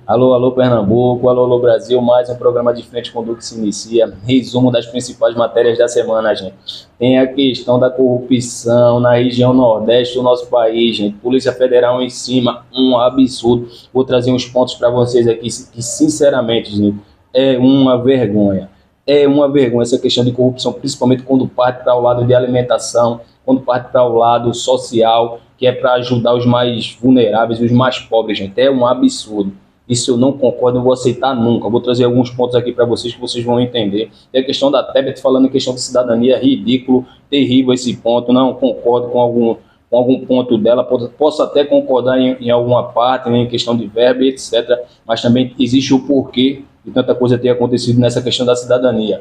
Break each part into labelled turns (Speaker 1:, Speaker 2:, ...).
Speaker 1: Alô, alô Pernambuco, alô, alô Brasil, mais um programa de Frente com o Duque se inicia. Resumo das principais matérias da semana, gente. Tem a questão da corrupção na região nordeste do nosso país, gente. Polícia Federal em cima, um absurdo. Vou trazer uns pontos para vocês aqui que, sinceramente, gente, é uma vergonha. É uma vergonha essa questão de corrupção, principalmente quando parte para o lado de alimentação, quando parte para o lado social, que é para ajudar os mais vulneráveis, os mais pobres, gente. É um absurdo. Isso eu não concordo, não vou aceitar nunca. Vou trazer alguns pontos aqui para vocês que vocês vão entender. Tem a questão da Tebet falando em questão de cidadania, ridículo, terrível esse ponto. Não concordo com algum ponto dela. Posso até concordar em alguma parte, né, em questão de verba, etc. Mas também existe o porquê de tanta coisa ter acontecido nessa questão da cidadania.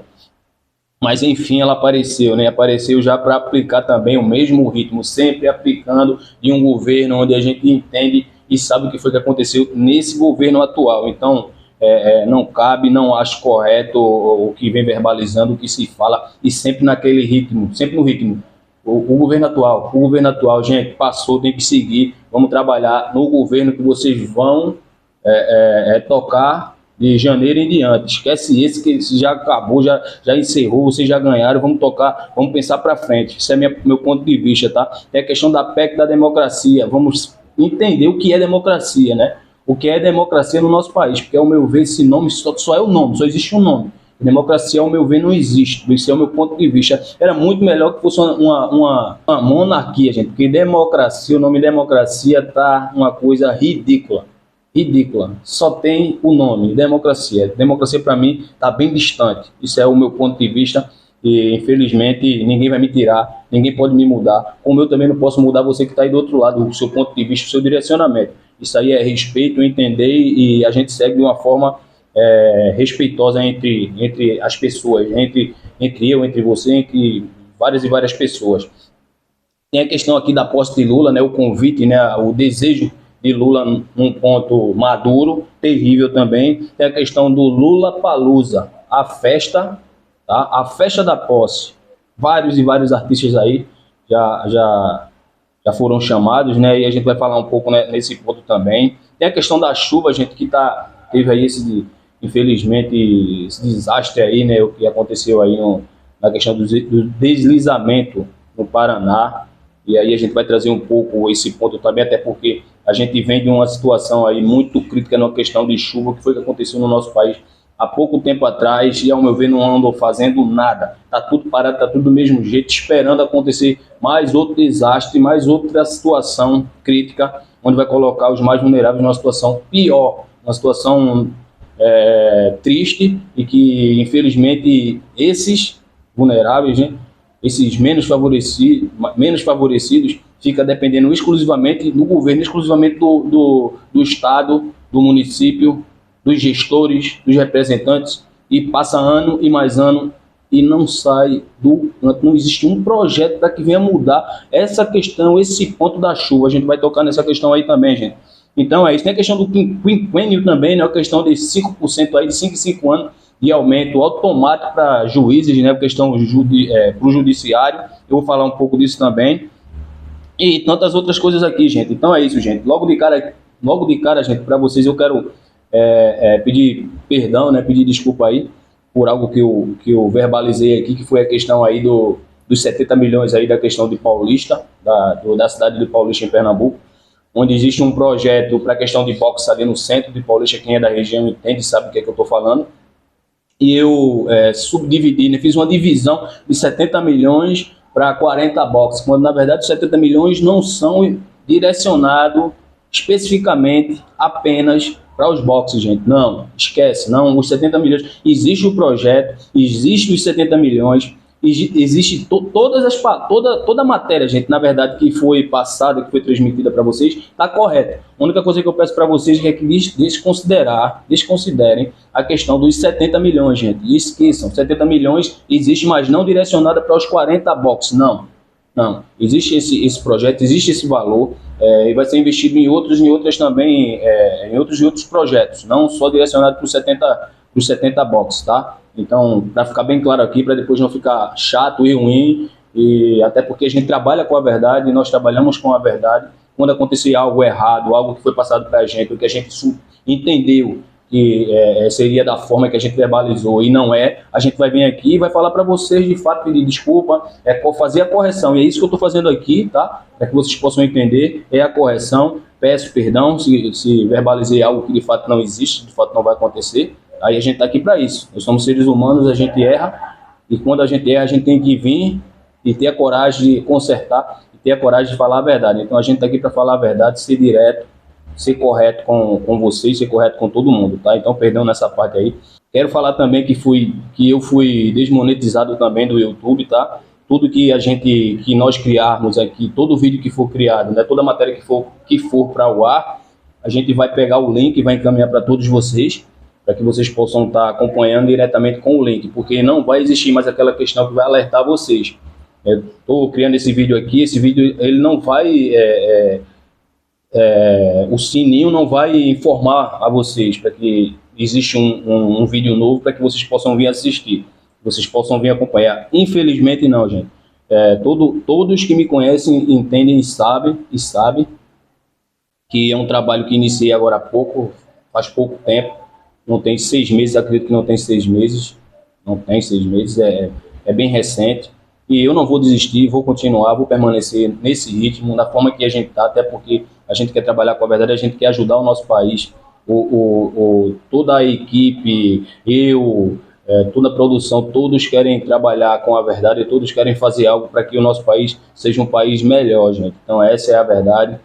Speaker 1: Mas enfim, ela apareceu, né? Apareceu já para aplicar também o mesmo ritmo, sempre aplicando em um governo onde a gente entende e sabe o que foi que aconteceu nesse governo atual. Então, não cabe, não acho correto o que vem verbalizando, o que se fala, e sempre naquele ritmo, sempre no ritmo. O governo atual, gente, passou, tem que seguir, vamos trabalhar no governo que vocês vão tocar de janeiro em diante. Esquece esse que já acabou, já encerrou, vocês já ganharam, vamos tocar, vvamos pensar para frente. Isso é meu ponto de vista, tá? É a questão da PEC da democracia, vamos entender o que é democracia, né? O que é democracia no nosso país, porque ao meu ver esse nome só é o nome, só existe um nome. Democracia, ao meu ver, não existe. Esse é o meu ponto de vista. Era muito melhor que fosse uma monarquia, gente, porque democracia, o nome democracia tá uma coisa ridícula. Ridícula. Só tem o nome, democracia. Democracia, para mim, está bem distante. Isso é o meu ponto de vista e, infelizmente, ninguém vai me tirar, ninguém pode me mudar, como eu também não posso mudar você que está aí do outro lado, o seu ponto de vista, o seu direcionamento. Isso aí é respeito, entender e a gente segue de uma forma respeitosa entre as pessoas, entre eu, entre você, entre várias e várias pessoas. Tem a questão aqui da posse de Lula, né, o convite, né, o desejo de Lula num ponto maduro, terrível também. Tem a questão do Lula Palusa, a festa, tá? A festa da posse. Vários e vários artistas aí já foram chamados, né? E a gente vai falar um pouco, né, nesse ponto também. Tem a questão da chuva, gente, que teve aí infelizmente, esse desastre aí, né? O que aconteceu aí na questão do deslizamento no Paraná. E aí a gente vai trazer um pouco esse ponto também, até porque a gente vem de uma situação aí muito crítica na questão de chuva, que foi o que aconteceu no nosso país há pouco tempo atrás, e ao meu ver não andam fazendo nada. Está tudo parado, está tudo do mesmo jeito, esperando acontecer mais outro desastre, mais outra situação crítica, onde vai colocar os mais vulneráveis numa situação pior, uma situação triste, e que infelizmente esses vulneráveis, né, esses menos favorecidos, fica dependendo exclusivamente do governo, exclusivamente do Estado, do município, dos gestores, dos representantes, e passa ano e mais ano e não sai não existe um projeto para que venha mudar essa questão, esse ponto da chuva. A gente vai tocar nessa questão aí também, gente. Então é isso. Tem a questão do quinquênio também, né? A questão de 5% aí, de 5 em 5 anos, de aumento automático para juízes, né? Questão para o judiciário. Eu vou falar um pouco disso também. E tantas outras coisas aqui, gente. Então é isso, gente. Logo de cara, gente, para vocês eu quero pedir perdão, né? Pedir desculpa aí por algo que eu verbalizei aqui, que foi a questão aí dos 70 milhões aí da questão de Paulista, da cidade de Paulista em Pernambuco, onde existe um projeto para a questão de boxe ali no centro de Paulista. Quem é da região entende, sabe o que é que eu estou falando. E eu subdividi, né? Fiz uma divisão de 70 milhões para 40 boxes, quando na verdade os 70 milhões não são direcionados especificamente apenas para os boxes, gente. Não, esquece, não, os 70 milhões, existe o projeto, existe os 70 milhões, existe toda a matéria, gente, na verdade, que foi passada, que foi transmitida para vocês, está correta. A única coisa que eu peço para vocês é que desconsiderem a questão dos 70 milhões, gente. E esqueçam, 70 milhões existe, mas não direcionada para os 40 boxes, não. Não, existe esse projeto, existe esse valor, e vai ser investido em outras também, em outros projetos, não só direcionado para os 70 boxes, tá? Então, para ficar bem claro aqui, para depois não ficar chato e ruim, e até porque a gente trabalha com a verdade, nós trabalhamos com a verdade. Quando acontecer algo errado, algo que foi passado para a gente, o que a gente entendeu que seria da forma que a gente verbalizou e não é, a gente vai vir aqui e vai falar para vocês, de fato, pedir desculpa, fazer a correção. E é isso que eu estou fazendo aqui, tá? Para que vocês possam entender, é a correção. Peço perdão se verbalizei algo que de fato não existe, de fato não vai acontecer. Aí a gente está aqui para isso. Nós somos seres humanos, a gente erra, e quando a gente erra, a gente tem que vir e ter a coragem de consertar, e ter a coragem de falar a verdade. Então a gente está aqui para falar a verdade, ser direto, ser correto com vocês, ser correto com todo mundo, tá? Então, perdão nessa parte aí. Quero falar também que eu fui desmonetizado também do YouTube, tá? Tudo que nós criarmos aqui, todo vídeo que for criado, né, toda matéria que for para o ar, a gente vai pegar o link e vai encaminhar para todos vocês, para que vocês possam estar acompanhando diretamente com o link, porque não vai existir mais aquela questão que vai alertar vocês. Eu estou criando esse vídeo aqui, esse vídeo ele não vai... o sininho não vai informar a vocês para que existe um vídeo novo para que vocês possam vir assistir, vocês possam vir acompanhar. Infelizmente não, gente. Todos que me conhecem entendem e sabem que é um trabalho que iniciei agora há pouco, faz pouco tempo, não tem 6 meses, acredito que não tem 6 meses, não tem 6 meses, é bem recente. E eu não vou desistir, vou continuar, vou permanecer nesse ritmo, da forma que a gente está, até porque a gente quer trabalhar com a verdade, a gente quer ajudar o nosso país, toda a equipe, toda a produção, todos querem trabalhar com a verdade e todos querem fazer algo para que o nosso país seja um país melhor, gente. Então essa é a verdade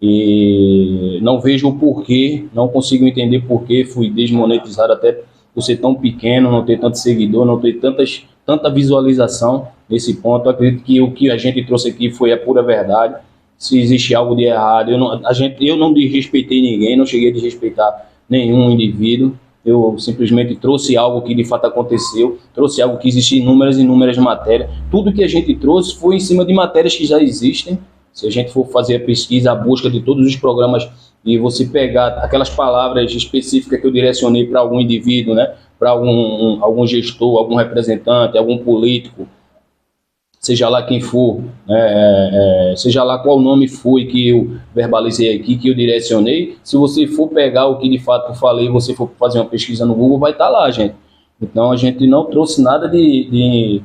Speaker 1: e não vejo o porquê, não consigo entender porquê fui desmonetizado, até por ser tão pequeno, não ter tanto seguidor, não ter tanta visualização nesse ponto. Eu acredito que o que a gente trouxe aqui foi a pura verdade. Se existe algo de errado, eu não desrespeitei ninguém, não cheguei a desrespeitar nenhum indivíduo. Eu simplesmente trouxe algo que de fato aconteceu, trouxe algo que existe em inúmeras e inúmeras matérias. Tudo que a gente trouxe foi em cima de matérias que já existem. Se a gente for fazer a pesquisa, a busca de todos os programas e você pegar aquelas palavras específicas que eu direcionei para algum indivíduo, né, para algum gestor, algum representante, algum político, seja lá quem for, seja lá qual nome foi que eu verbalizei aqui, que eu direcionei, se você for pegar o que de fato eu falei, você for fazer uma pesquisa no Google, vai estar lá, gente. Então a gente não trouxe nada de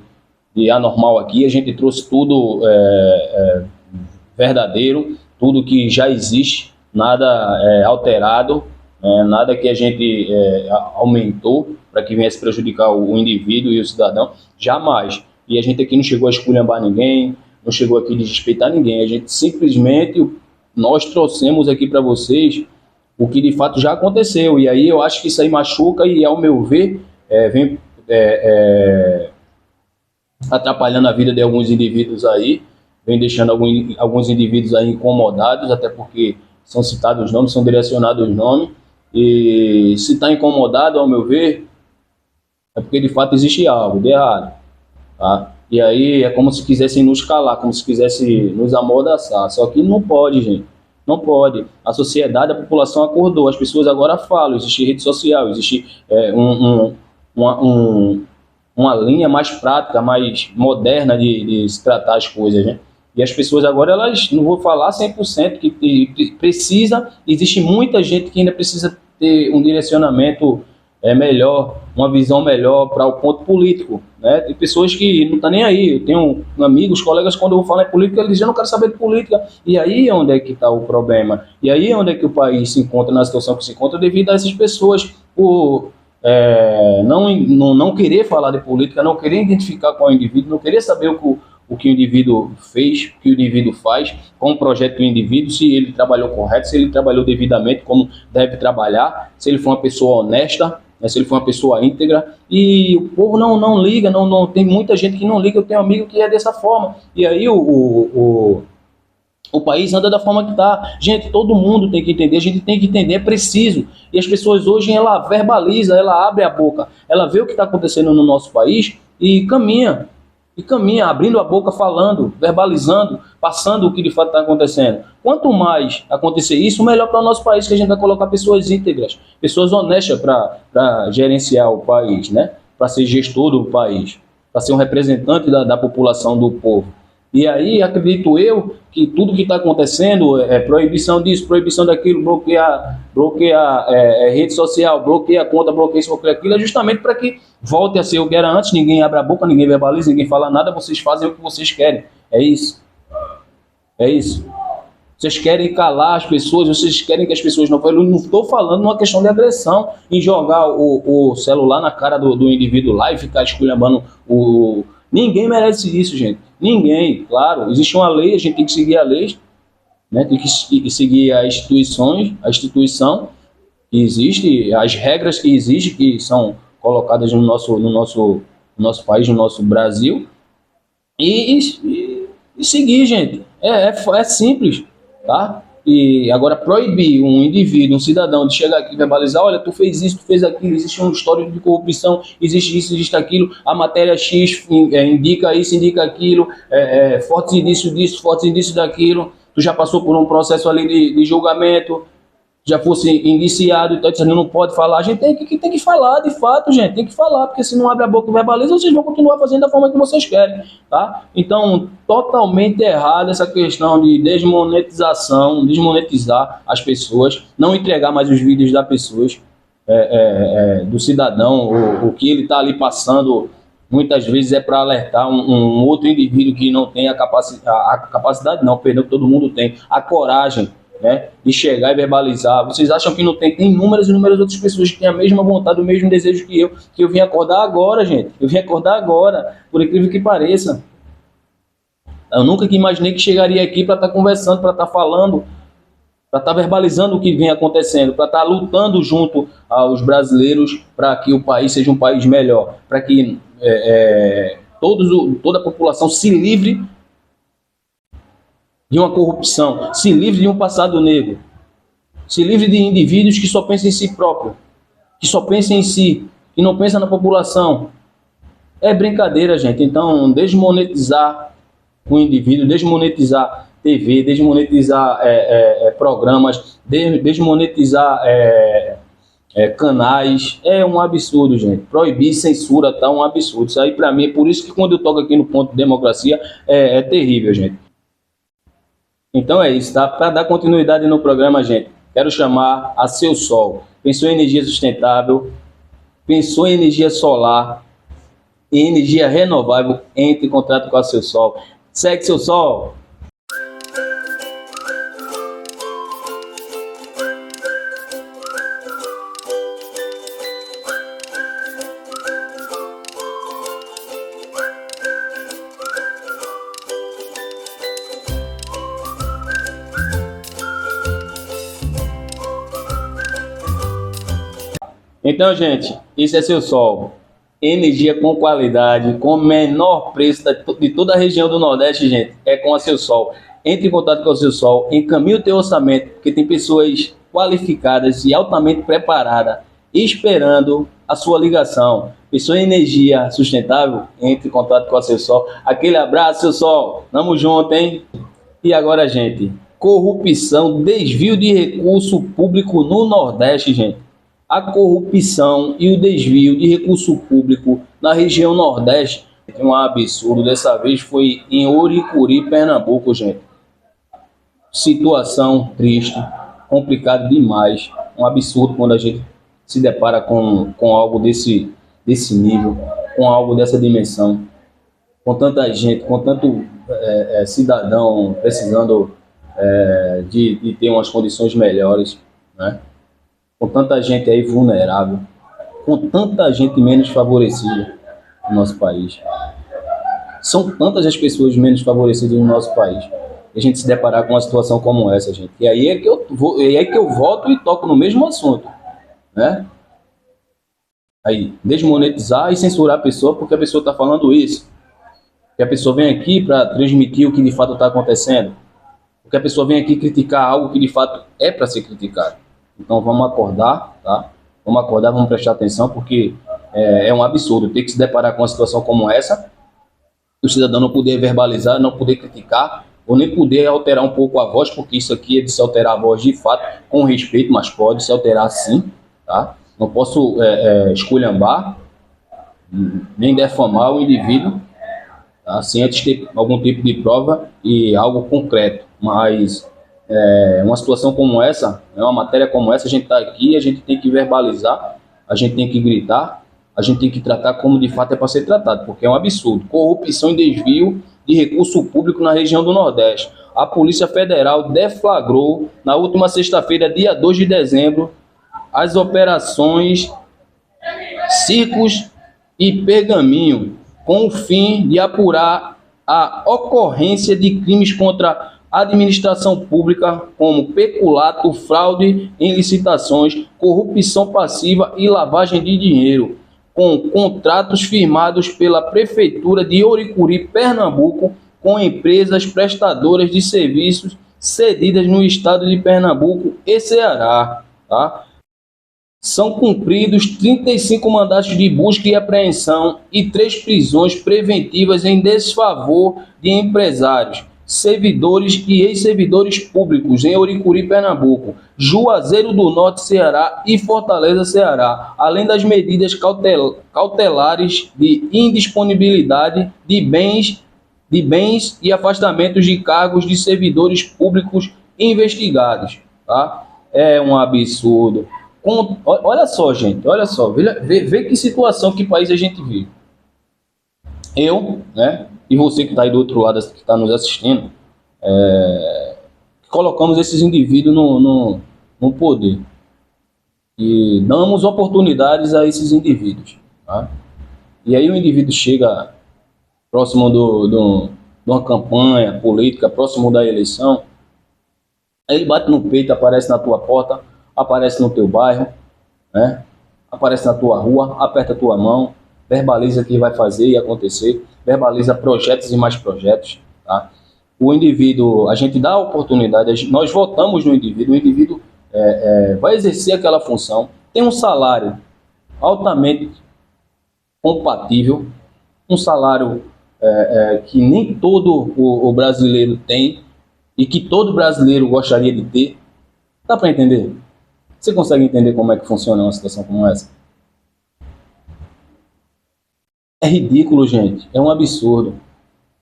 Speaker 1: anormal aqui, a gente trouxe tudo verdadeiro, tudo que já existe, nada alterado, nada que a gente aumentou para que viesse prejudicar o indivíduo e o cidadão, jamais. E a gente aqui não chegou a esculhambar ninguém, não chegou aqui a desrespeitar ninguém, a gente simplesmente, nós trouxemos aqui para vocês o que de fato já aconteceu, e aí eu acho que isso aí machuca e, ao meu ver, vem atrapalhando a vida de alguns indivíduos aí, vem deixando alguns indivíduos aí incomodados, até porque são citados os nomes, são direcionados os nomes, e se está incomodado, ao meu ver, é porque de fato existe algo de errado. Tá? E aí é como se quisessem nos calar, como se quisessem nos amordaçar. Só que não pode, gente. Não pode. A sociedade, a população acordou. As pessoas agora falam. Existe rede social, existe uma linha mais prática, mais moderna de se tratar as coisas, né? E as pessoas agora, elas, não vou falar 100%, que precisa, existe muita gente que ainda precisa ter um direcionamento melhor, uma visão melhor para o ponto político, né? Tem pessoas que não estão nem aí. Eu tenho amigos, colegas, quando eu vou falar em política, eles dizem: eu não quero saber de política. E aí é onde é que está o problema. E aí é onde é que o país se encontra na situação que se encontra devido a essas pessoas por não querer falar de política, não querer identificar qual é o indivíduo, não querer saber o que o indivíduo fez, o que o indivíduo faz, com o projeto do indivíduo, se ele trabalhou correto, se ele trabalhou devidamente, como deve trabalhar, se ele foi uma pessoa honesta, se ele for uma pessoa íntegra. E o povo não liga, não tem muita gente que não liga. Eu tenho um amigo que é dessa forma, e aí o país anda da forma que está. Gente, todo mundo tem que entender, a gente tem que entender, é preciso. E as pessoas hoje, ela verbaliza, ela abre a boca, ela vê o que está acontecendo no nosso país e caminha, abrindo a boca, falando, verbalizando, passando o que de fato está acontecendo. Quanto mais acontecer isso, melhor para o nosso país, que a gente vai colocar pessoas íntegras, pessoas honestas para gerenciar o país, né? Para ser gestor do país, para ser um representante da população, do povo. E aí acredito eu que tudo que está acontecendo é proibição disso, proibição daquilo, bloquear rede social, bloqueia a conta, bloqueia isso, bloqueia aquilo, é justamente para que volte a ser o que era antes, ninguém abre a boca, ninguém verbaliza, ninguém fala nada, vocês fazem o que vocês querem. É isso. É isso. Vocês querem calar as pessoas, vocês querem que as pessoas não falem. Eu não estou falando numa questão de agressão, em jogar o celular na cara do indivíduo lá e ficar esculhambando o... Ninguém merece isso, gente. Ninguém, claro. Existe uma lei, a gente tem que seguir a lei, né? Tem que seguir as instituições, a instituição que existe, as regras que existem, que são colocadas no nosso país, no nosso Brasil, e seguir, gente. É simples, tá? E agora proibir um indivíduo, um cidadão de chegar aqui e verbalizar, olha, tu fez isso, tu fez aquilo, existe um histórico de corrupção, existe isso, existe aquilo, a matéria X indica isso, indica aquilo, fortes indícios disso, fortes indícios daquilo, tu já passou por um processo ali de julgamento, já fosse indiciado, então dizendo não pode falar. A gente tem que falar, de fato, gente, tem que falar, porque se não abre a boca e verbaliza, vocês vão continuar fazendo da forma que vocês querem, tá? Então, totalmente errado essa questão de desmonetizar as pessoas, não entregar mais os vídeos das pessoas, do cidadão, o que ele está ali passando, muitas vezes é para alertar um outro indivíduo que não tem a capacidade, não, perdão, que todo mundo tem, a coragem, né, de chegar e verbalizar. Vocês acham que não tem? Tem inúmeras e inúmeras outras pessoas que têm a mesma vontade, o mesmo desejo que eu vim acordar agora, gente. Eu vim acordar agora, por incrível que pareça. Eu nunca que imaginei que chegaria aqui para estar conversando, para estar falando, para estar verbalizando o que vem acontecendo, para estar lutando junto aos brasileiros para que o país seja um país melhor, para que toda a população se livre de uma corrupção, se livre de um passado negro, se livre de indivíduos que só pensam em si próprio, que só pensam em si, que não pensam na população. É brincadeira, gente. Então, desmonetizar o indivíduo, desmonetizar TV, desmonetizar programas, desmonetizar canais, é um absurdo, gente. Proibir, censura, tá um absurdo. Isso aí, para mim, é por isso que quando eu toco aqui no ponto de democracia, é terrível, gente. Então é isso, tá? Para dar continuidade no programa, gente, quero chamar a Seu Sol. Pensou em energia sustentável, pensou em energia solar, em energia renovável, entre em contato com a Seu Sol. Segue Seu Sol! Então, gente, isso é Seu Sol. Energia com qualidade, com menor preço de toda a região do Nordeste, gente, é com a Seu Sol. Entre em contato com a Seu Sol, encaminhe o teu orçamento, porque tem pessoas qualificadas e altamente preparadas esperando a sua ligação. Pessoa em energia sustentável, entre em contato com a Seu Sol. Aquele abraço, Seu Sol. Tamo junto, hein? E agora, gente, corrupção, desvio de recurso público no Nordeste, gente. A corrupção e o desvio de recurso público na região Nordeste é um absurdo. Dessa vez foi em Oricuri, Pernambuco, gente. Situação triste, complicado demais. Um absurdo quando a gente se depara com algo desse nível, com algo dessa dimensão. Com tanta gente, com tanto cidadão precisando de ter umas condições melhores, né? Com tanta gente aí vulnerável, com tanta gente menos favorecida no nosso país. São tantas as pessoas menos favorecidas no nosso país. E a gente se deparar com uma situação como essa, gente. E aí é que eu volto e toco no mesmo assunto, né? Aí, desmonetizar e censurar a pessoa porque a pessoa está falando isso. Que a pessoa vem aqui para transmitir o que de fato está acontecendo. Porque a pessoa vem aqui criticar algo que de fato é para ser criticado. Então vamos acordar, tá? Vamos acordar, vamos prestar atenção, porque é um absurdo ter que se deparar com uma situação como essa, o cidadão não poder verbalizar, não poder criticar, ou nem poder alterar um pouco a voz, porque isso aqui é de se alterar a voz de fato, com respeito, mas pode se alterar sim, tá? Não posso esculhambar, nem defamar o indivíduo, tá? Sem antes ter algum tipo de prova e algo concreto. Mas uma situação como essa, uma matéria como essa, a gente está aqui, a gente tem que verbalizar, a gente tem que gritar, a gente tem que tratar como de fato é para ser tratado, porque é um absurdo. Corrupção e desvio de recurso público na região do Nordeste. A Polícia Federal deflagrou, na última sexta-feira, dia 2 de dezembro, as operações Circos e Pergaminho, com o fim de apurar a ocorrência de crimes contra a administração pública, como peculato, fraude em licitações, corrupção passiva e lavagem de dinheiro, com contratos firmados pela Prefeitura de Oricuri, Pernambuco, com empresas prestadoras de serviços cedidas no estado de Pernambuco e Ceará. Tá? São cumpridos 35 mandatos de busca e apreensão e 3 prisões preventivas em desfavor de empresários, servidores e ex-servidores públicos em Oricuri, Pernambuco, Juazeiro do Norte, Ceará e Fortaleza, Ceará, além das medidas cautelares de indisponibilidade de bens e afastamentos de cargos de servidores públicos investigados. Tá? É um absurdo. Olha só, gente, olha só, vê que situação, que país a gente vive. Eu, né, e você que está aí do outro lado, que está nos assistindo, colocamos esses indivíduos no poder e damos oportunidades a esses indivíduos. Tá? E aí o indivíduo chega próximo de uma campanha política, próximo da eleição, aí ele bate no peito, aparece na tua porta, aparece no teu bairro, né? Aparece na tua rua, aperta a tua mão, verbaliza o que vai fazer e acontecer, verbaliza projetos e mais projetos. Tá? O indivíduo, a gente dá a oportunidade, nós votamos no indivíduo, o indivíduo vai exercer aquela função, tem um salário altamente compatível, um salário que nem todo o brasileiro tem e que todo brasileiro gostaria de ter. Dá para entender? Você consegue entender como é que funciona uma situação como essa? É ridículo, gente. É um absurdo.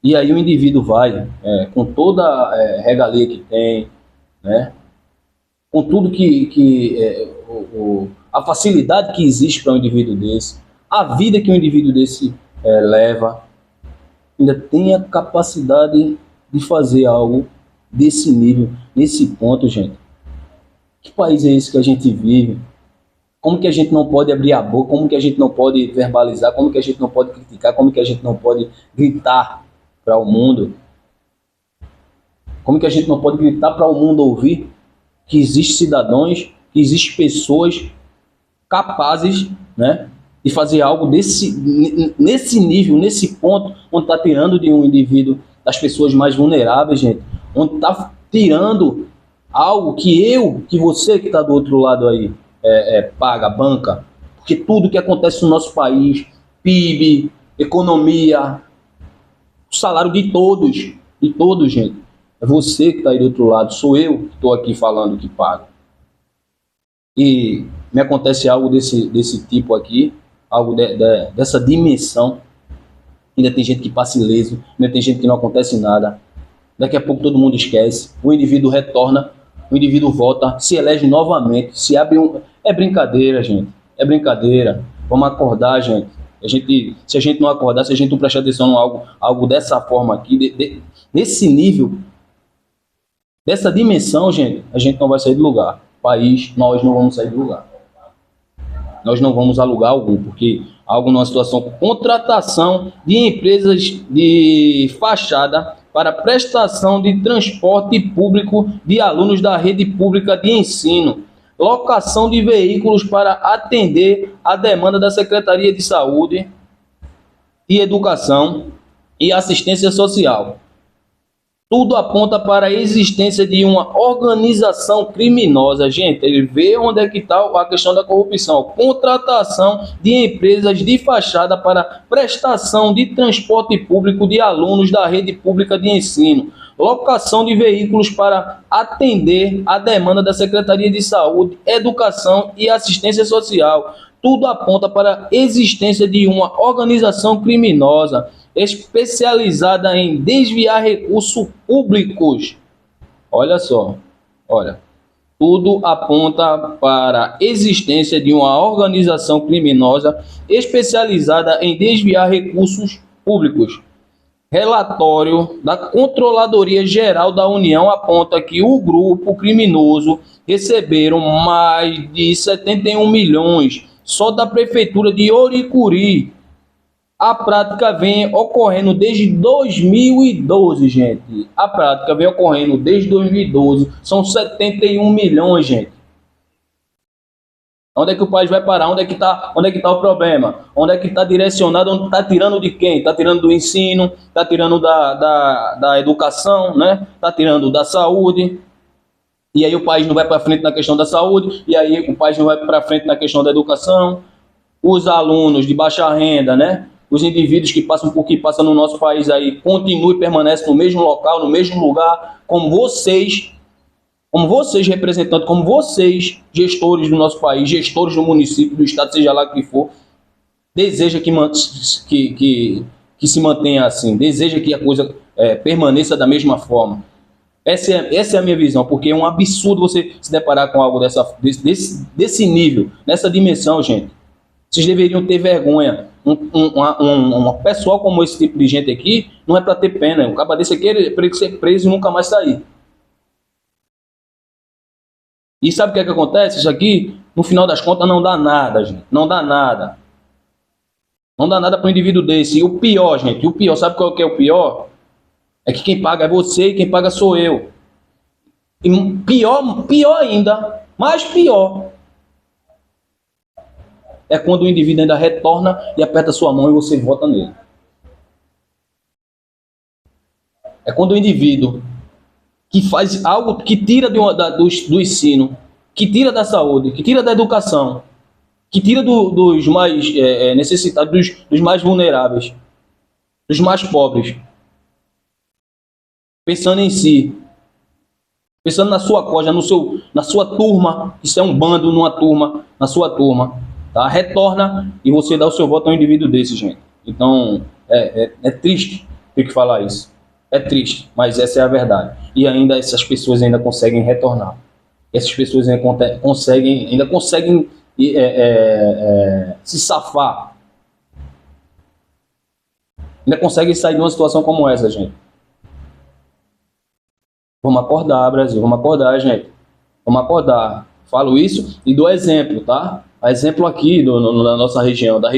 Speaker 1: E aí o indivíduo vai, com toda a regalia que tem, né? Com tudo a facilidade que existe para um indivíduo desse, a vida que um indivíduo desse leva, ainda tem a capacidade de fazer algo desse nível, nesse ponto, gente. Que país é esse que a gente vive? Como que a gente não pode abrir a boca? Como que a gente não pode verbalizar? Como que a gente não pode criticar? Como que a gente não pode gritar para o mundo? Como que a gente não pode gritar para o mundo ouvir que existem cidadãos, que existem pessoas capazes, né, de fazer algo nesse nível, nesse ponto, onde está tirando de um indivíduo, das pessoas mais vulneráveis, gente, onde está tirando algo que você que está do outro lado aí paga, banca, porque tudo que acontece no nosso país, PIB, economia, o salário de todos, gente, é você que está aí do outro lado, sou eu que estou aqui falando que pago. E me acontece algo desse tipo aqui, algo dessa dimensão, ainda tem gente que passa ileso, ainda tem gente que não acontece nada, daqui a pouco todo mundo esquece, o indivíduo retorna, o indivíduo volta, se elege novamente, se abre É brincadeira, gente, é brincadeira, vamos acordar, gente. Se a gente não acordar, se a gente não prestar atenção em algo dessa forma aqui, nesse nível, dessa dimensão, gente, a gente não vai sair do lugar. País, nós não vamos sair do lugar. Nós não vamos alugar algum, porque algo numa situação com contratação de empresas de fachada para prestação de transporte público de alunos da rede pública de ensino, locação de veículos para atender a demanda da Secretaria de Saúde e Educação e Assistência Social. Tudo aponta para a existência de uma organização criminosa. Gente, ele vê onde é que está a questão da corrupção. Contratação de empresas de fachada para prestação de transporte público de alunos da rede pública de ensino. Locação de veículos para atender a demanda da Secretaria de Saúde, Educação e Assistência Social. tudo aponta para a existência de uma organização criminosa especializada em desviar recursos públicos. Olha só, olha, tudo aponta para a existência de uma organização criminosa especializada em desviar recursos públicos. Relatório da Controladoria Geral da União aponta que o grupo criminoso receberam mais de 71 milhões só da Prefeitura de Oricuri. A prática vem ocorrendo desde 2012, gente. A prática vem ocorrendo desde 2012. São 71 milhões, gente. Onde é que o país vai parar? Onde é que tá o problema? Onde é que está direcionado? Onde está tirando de quem? Está tirando do ensino, está tirando da educação, né? Está tirando da saúde. E aí o país não vai para frente na questão da saúde. E aí o país não vai para frente na questão da educação. Os alunos de baixa renda, né? Os indivíduos que passam por que passam no nosso país aí, continuam e permanecem no mesmo local, no mesmo lugar, como vocês representantes, como vocês, gestores do nosso país, gestores do município, do estado, seja lá o que for, deseja que se mantenha assim, deseja que a coisa permaneça da mesma forma. Essa é a minha visão, porque é um absurdo você se deparar com algo desse nível, nessa dimensão, gente. Vocês deveriam ter vergonha. Um pessoal como esse tipo de gente aqui, não é para ter pena. Um caba desse aqui é para ele ser preso e nunca mais sair. E sabe o que é que acontece? Isso aqui, no final das contas, não dá nada, gente. Não dá nada. Não dá nada para um indivíduo desse. E o pior, gente, sabe qual que é o pior? É que quem paga é você e quem paga sou eu. E pior ainda, mais pior, é quando o indivíduo ainda retorna e aperta sua mão e você vota nele. É quando o indivíduo que faz algo que tira do ensino, que tira da saúde, que tira da educação, que tira dos mais necessitados, dos mais vulneráveis, dos mais pobres, pensando em si, pensando na sua coja, na sua turma, isso é um bando numa turma, na sua turma, tá? Retorna e você dá o seu voto a um indivíduo desse, gente. Então, é triste ter que falar isso. É triste, mas essa é a verdade. E ainda essas pessoas ainda conseguem retornar. Essas pessoas ainda conseguem se safar. Ainda conseguem sair de uma situação como essa, gente. Vamos acordar, Brasil. Vamos acordar, gente. Vamos acordar. Falo isso e dou exemplo, tá? Exemplo aqui da nossa região, da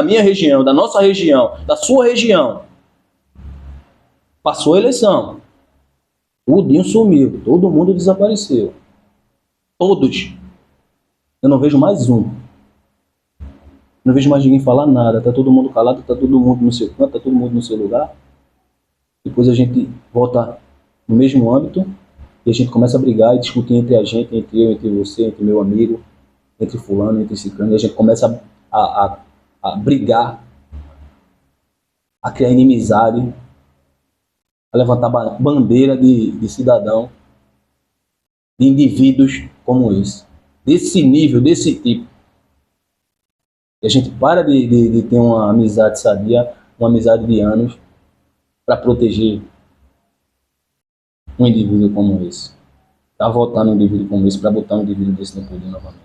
Speaker 1: minha região, da nossa região, da sua região. Passou a eleição. O Dinho sumiu. Todo mundo desapareceu. Todos. Eu não vejo mais um. Não vejo mais ninguém falar nada. Tá todo mundo calado, tá todo mundo no seu canto, tá todo mundo no seu lugar. Depois a gente volta no mesmo âmbito e a gente começa a brigar e discutir entre a gente, entre eu, entre você, entre meu amigo, entre fulano, entre ciclano, e a gente começa a brigar, a criar inimizade, a levantar bandeira de cidadão, de indivíduos como esse, desse nível, desse tipo. E a gente para de ter uma amizade sadia, uma amizade de anos, para proteger um indivíduo como esse. Para votar num indivíduo como esse, para botar um indivíduo desse no poder novamente.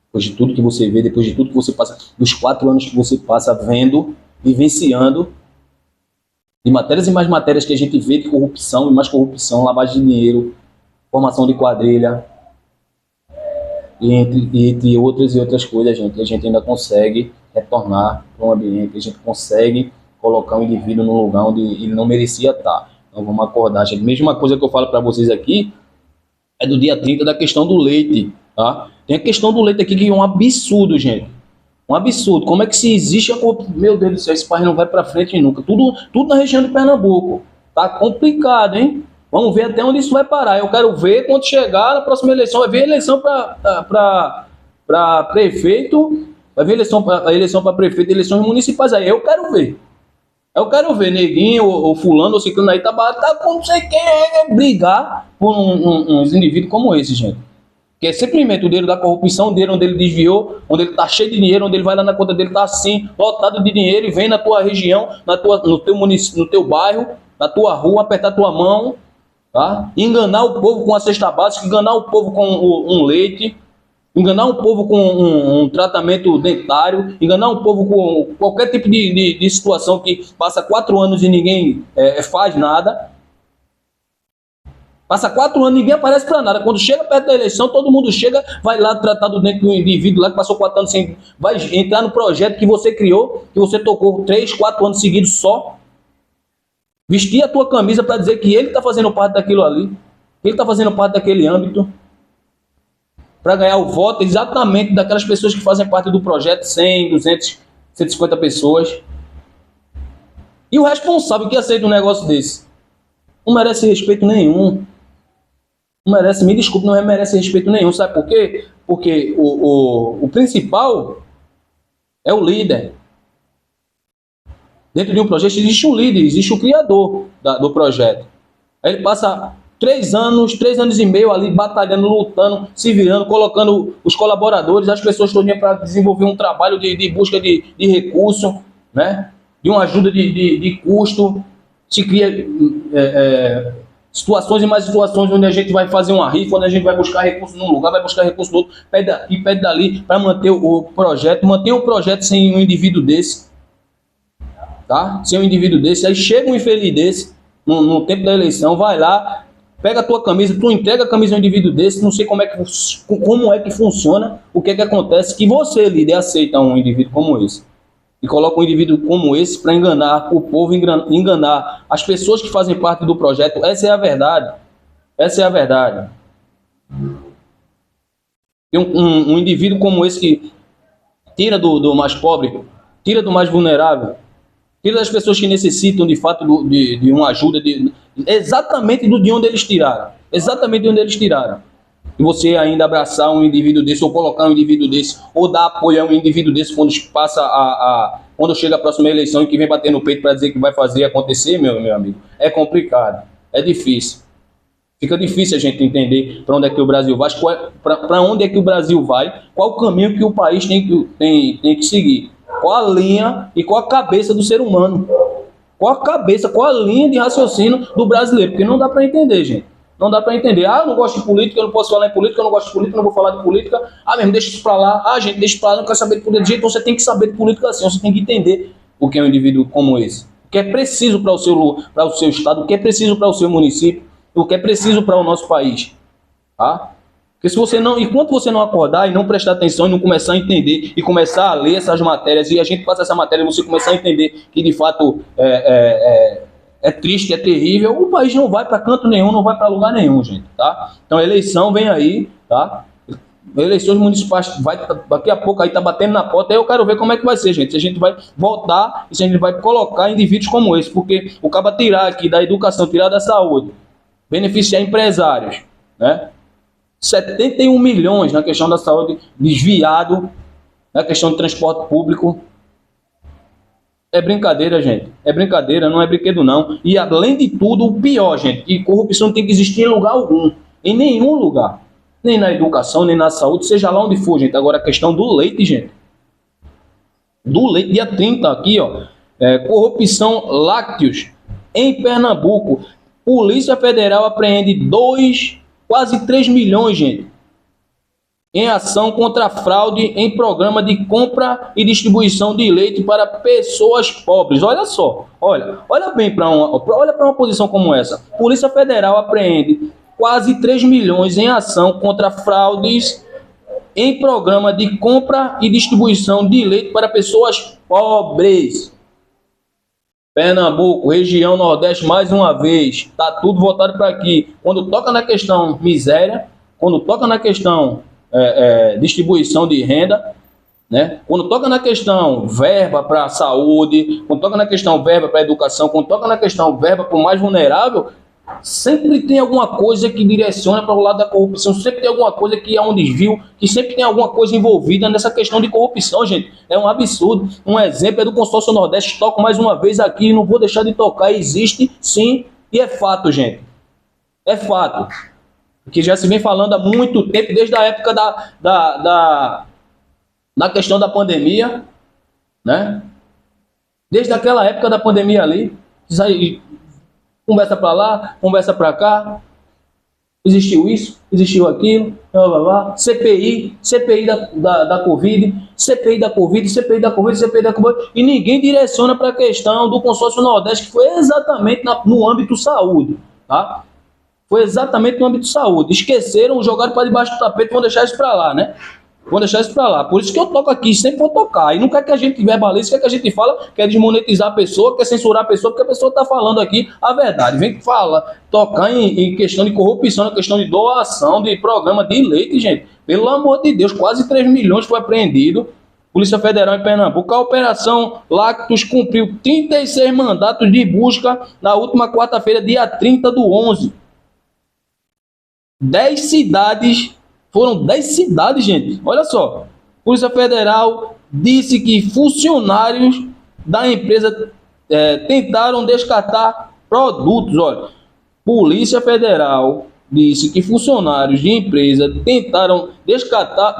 Speaker 1: Depois de tudo que você vê, depois de tudo que você passa, dos 4 anos que você passa vendo, vivenciando, de matérias e mais matérias que a gente vê de corrupção e mais corrupção, lavagem de dinheiro, formação de quadrilha, e entre outras e outras coisas, a gente ainda consegue retornar para um ambiente, a gente consegue colocar um indivíduo num lugar onde ele não merecia estar. Então vamos acordar, gente. Mesma coisa que eu falo para vocês aqui é do dia 30 da questão do leite, tá? Tem a questão do leite aqui que é um absurdo, gente. Um absurdo. Como é que se existe a corrupção? Meu Deus do céu, esse país não vai para frente nunca. Tudo na região de Pernambuco. Tá complicado, hein? Vamos ver até onde isso vai parar. Eu quero ver quando chegar na próxima eleição. Vai ver eleição para prefeito, vai ver eleição para prefeito, eleições municipais aí. Eu quero ver neguinho, ou fulano, ou ciclano aí, tá com não sei quem brigar por uns indivíduos como esse, gente. Que é simplesmente o dinheiro da corrupção, o dinheiro onde ele desviou, onde ele está cheio de dinheiro, onde ele vai lá na conta dele, está assim, lotado de dinheiro e vem na tua região, no teu município, no teu bairro, na tua rua, apertar tua mão, tá? Enganar o povo com a cesta básica, enganar o povo com um leite, enganar o povo com um tratamento dentário, enganar o povo com qualquer tipo de situação que passa 4 anos e ninguém faz nada. Passa 4 anos, ninguém aparece para nada. Quando chega perto da eleição, todo mundo chega, vai lá tratar do dentro do indivíduo lá que passou 4 anos sem... Vai entrar no projeto que você criou, que você tocou 3, 4 anos seguidos só. Vestir a tua camisa para dizer que ele está fazendo parte daquilo ali. Que ele está fazendo parte daquele âmbito. Para ganhar o voto exatamente daquelas pessoas que fazem parte do projeto, 100, 200, 150 pessoas. E o responsável que aceita um negócio desse não merece respeito nenhum. Não merece, me desculpe, não merece respeito nenhum. Sabe por quê? Porque o principal é o líder. Dentro de um projeto existe um líder, existe o criador do projeto. Aí ele passa 3 anos e meio ali batalhando, lutando, se virando, colocando os colaboradores, as pessoas todas para desenvolver um trabalho de busca de recurso, né? De uma ajuda de custo. Se cria situações e mais situações onde a gente vai fazer uma rifa, onde a gente vai buscar recursos num lugar, vai buscar recursos no outro, pede daqui, pede dali, para manter o projeto. Manter um projeto sem um indivíduo desse, tá? Sem um indivíduo desse, aí chega um infeliz desse, no tempo da eleição, vai lá, pega a tua camisa, tu entrega a camisa a um indivíduo desse, não sei como é que funciona, o que é que acontece, que você, líder, aceita um indivíduo como esse. E coloca um indivíduo como esse para enganar o povo, enganar as pessoas que fazem parte do projeto. Essa é a verdade. Essa é a verdade. Tem um indivíduo como esse que tira do mais pobre, tira do mais vulnerável, tira das pessoas que necessitam de fato de uma ajuda, exatamente de onde eles tiraram. Exatamente de onde eles tiraram. E você ainda abraçar um indivíduo desse, ou colocar um indivíduo desse, ou dar apoio a um indivíduo desse quando passa quando chega a próxima eleição e que vem bater no peito para dizer que vai fazer acontecer, meu amigo, é complicado, é difícil. Fica difícil a gente entender para onde é que o Brasil vai, para onde é que o Brasil vai, qual o caminho que o país tem que seguir, qual a linha e qual a cabeça do ser humano, qual a cabeça, qual a linha de raciocínio do brasileiro, porque não dá para entender, gente. Não dá para entender. Ah, eu não gosto de política, eu não posso falar em política, eu não gosto de política, eu não vou falar de política. Ah, mesmo, deixa isso para lá. Ah, gente, deixa isso para lá, não quero saber de política. Gente, você tem que saber de política assim, você tem que entender o que é um indivíduo como esse. O que é preciso para o seu estado, o que é preciso para o seu município, o que é preciso para o nosso país. Tá? Porque se você não, enquanto você não acordar e não prestar atenção e não começar a entender e começar a ler essas matérias, e a gente passa essa matéria e você começar a entender que de fato é triste, é terrível, o país não vai para canto nenhum, não vai para lugar nenhum, gente, tá? Então a eleição vem aí, tá? Eleições municipais, daqui a pouco aí tá batendo na porta, aí eu quero ver como é que vai ser, gente. Se a gente vai votar e se a gente vai colocar indivíduos como esse, porque o cara tirar aqui da educação, tirar da saúde, beneficiar empresários, né? 71 milhões na questão da saúde desviado, na questão do transporte público. É brincadeira, gente. É brincadeira, não é brinquedo, não. E, além de tudo, o pior, gente, que corrupção não tem que existir em lugar algum. Em nenhum lugar. Nem na educação, nem na saúde, seja lá onde for, gente. Agora, a questão do leite, gente. Do leite, dia 30 aqui, ó. Corrupção lácteos em Pernambuco. Polícia Federal apreende quase 3 milhões, gente, em ação contra a fraude em programa de compra e distribuição de leite para pessoas pobres. Olha só, olha bem para uma posição como essa. Polícia Federal apreende quase 3 milhões em ação contra fraudes em programa de compra e distribuição de leite para pessoas pobres. Pernambuco, região Nordeste, mais uma vez, tá tudo voltado para aqui. Quando toca na questão miséria, quando toca na questão distribuição de renda, né? Quando toca na questão verba para a saúde, quando toca na questão verba para a educação, quando toca na questão verba para o mais vulnerável, sempre tem alguma coisa que direciona para o lado da corrupção, sempre tem alguma coisa que é um desvio, que sempre tem alguma coisa envolvida nessa questão de corrupção, gente. É um absurdo. Um exemplo é do Consórcio Nordeste, toco mais uma vez aqui e não vou deixar de tocar. Existe sim, e é fato, gente. É fato. que já se vem falando há muito tempo, desde a época da questão da pandemia, né? Desde aquela época da pandemia ali, conversa para lá, conversa para cá, existiu isso, existiu aquilo, blá, blá, blá. CPI da Covid, CPI da Covid, CPI da Covid, CPI da Covid, e ninguém direciona para a questão do consórcio Nordeste, que foi exatamente no âmbito saúde, tá? Foi exatamente no âmbito saúde. Esqueceram, jogaram para debaixo do tapete, vão deixar isso para lá, né? Vão deixar isso para lá. Por isso que eu toco aqui, sempre vou tocar. E não quer que a gente verbalize, quer que a gente fala, quer desmonetizar a pessoa, quer censurar a pessoa, porque a pessoa está falando aqui a verdade. Vem falar, tocar em questão de corrupção, na questão de doação de programa de leite, gente. Pelo amor de Deus, quase 3 milhões foi apreendido. Polícia Federal em Pernambuco. A Operação Lactus cumpriu 36 mandatos de busca na última quarta-feira, dia 30/11. 10 cidades, foram 10 cidades, gente. Olha só. Polícia Federal disse que funcionários da empresa tentaram descartar produtos. Olha, Polícia Federal disse que funcionários de empresa tentaram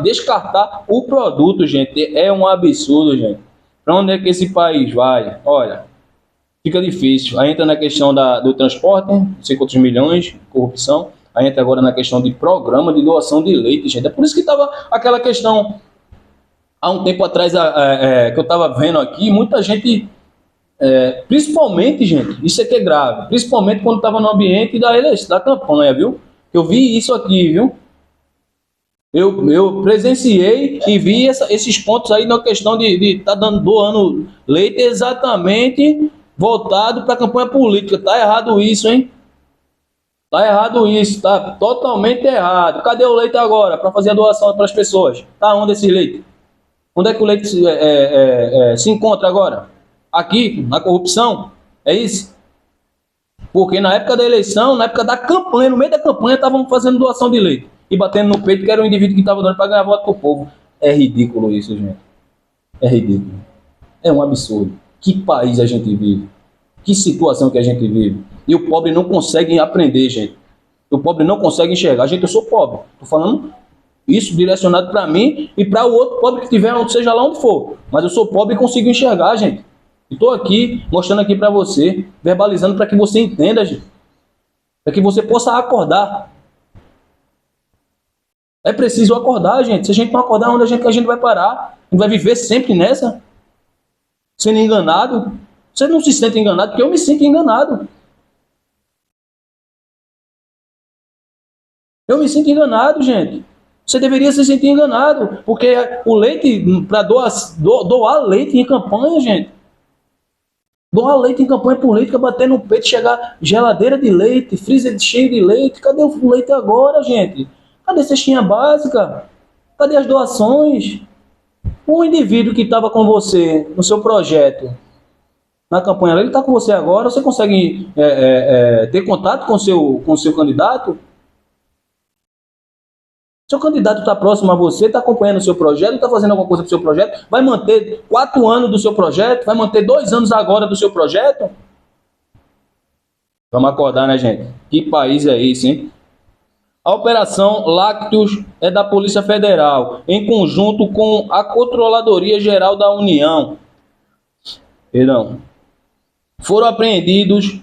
Speaker 1: descartar o produto, gente. É um absurdo, gente. Para onde é que esse país vai? Olha, fica difícil. Aí entra na questão do transporte, não sei quantos milhões, corrupção. Aí entra agora na questão de programa de doação de leite, gente. É por isso que estava aquela questão, há um tempo atrás, que eu estava vendo aqui, muita gente, principalmente, gente, isso aqui é grave, principalmente quando estava no ambiente da campanha, viu? Eu vi isso aqui, viu? Eu presenciei e vi esses pontos aí na questão de estar doando leite exatamente voltado para a campanha política. Tá errado isso, hein? Tá errado isso, tá totalmente errado. Cadê o leite agora para fazer a doação para as pessoas? Tá onde esse leite? Onde é que o leite se encontra agora? Aqui, na corrupção? É isso? Porque na época da eleição, na época da campanha, no meio da campanha, estavam fazendo doação de leite e batendo no peito que era um indivíduo que estava dando para ganhar voto pro povo. É ridículo isso, gente. É ridículo. É um absurdo. Que país a gente vive? Que situação que a gente vive? E o pobre não consegue aprender, gente. O pobre não consegue enxergar. Gente, eu sou pobre. Estou falando isso direcionado para mim e para o outro pobre que tiver, seja lá onde for. Mas eu sou pobre e consigo enxergar, gente. Estou aqui, mostrando aqui para você, verbalizando para que você entenda, gente. Para que você possa acordar. É preciso acordar, gente. Se a gente não acordar, onde a gente vai parar? A gente vai viver sempre nessa? Sendo enganado? Você não se sente enganado? Porque eu me sinto enganado. Eu me sinto enganado, gente. Você deveria se sentir enganado, porque o leite, para doar leite em campanha, gente. Doar leite em campanha política, bater no peito, chegar geladeira de leite, freezer cheio de leite. Cadê o leite agora, gente? Cadê a cestinha básica? Cadê as doações? O indivíduo que estava com você no seu projeto, na campanha, ele está com você agora, você consegue ter contato com o seu candidato? Seu candidato está próximo a você, está acompanhando o seu projeto, está fazendo alguma coisa para o seu projeto, vai manter 4 anos do seu projeto, vai manter 2 anos agora do seu projeto? Vamos acordar, né, gente? Que país é esse, hein? A Operação Lactus é da Polícia Federal, em conjunto com a Controladoria Geral da União. Perdão. Foram apreendidos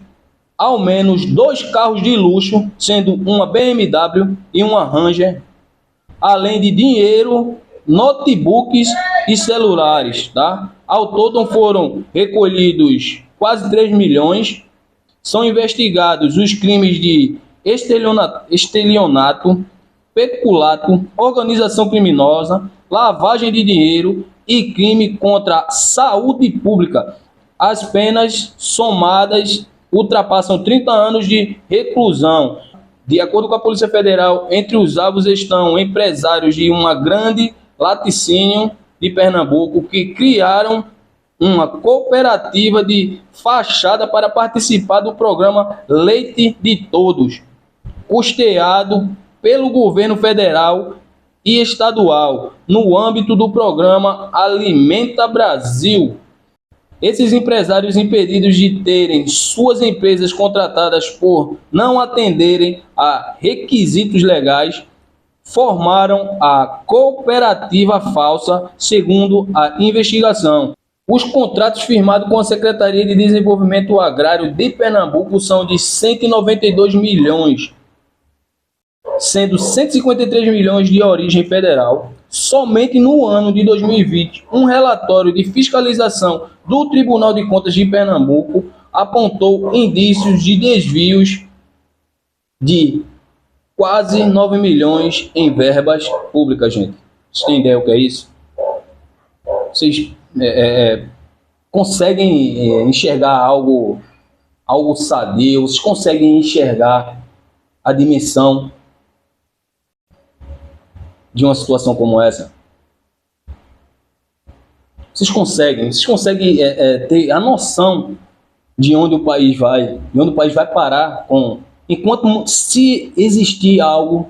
Speaker 1: ao menos 2 carros de luxo, sendo uma BMW e uma Ranger, além de dinheiro, notebooks e celulares, tá? Ao todo foram recolhidos quase 3 milhões. São investigados os crimes de estelionato, peculato, organização criminosa, lavagem de dinheiro e crime contra a saúde pública. As penas somadas ultrapassam 30 anos de reclusão. De acordo com a Polícia Federal, entre os alvos estão empresários de uma grande laticínio de Pernambuco que criaram uma cooperativa de fachada para participar do programa Leite de Todos, custeado pelo governo federal e estadual, no âmbito do programa Alimenta Brasil. Esses empresários impedidos de terem suas empresas contratadas por não atenderem a requisitos legais formaram a cooperativa falsa, segundo a investigação. Os contratos firmados com a Secretaria de Desenvolvimento Agrário de Pernambuco são de 192 milhões, sendo 153 milhões de origem federal. Somente no ano de 2020, um relatório de fiscalização do Tribunal de Contas de Pernambuco apontou indícios de desvios de quase 9 milhões em verbas públicas, gente. Vocês têm ideia o que é isso? Vocês conseguem enxergar algo sadio? Vocês conseguem enxergar a dimensão de uma situação como essa? Vocês conseguem ter a noção de onde o país vai, de onde o país vai parar enquanto se existir algo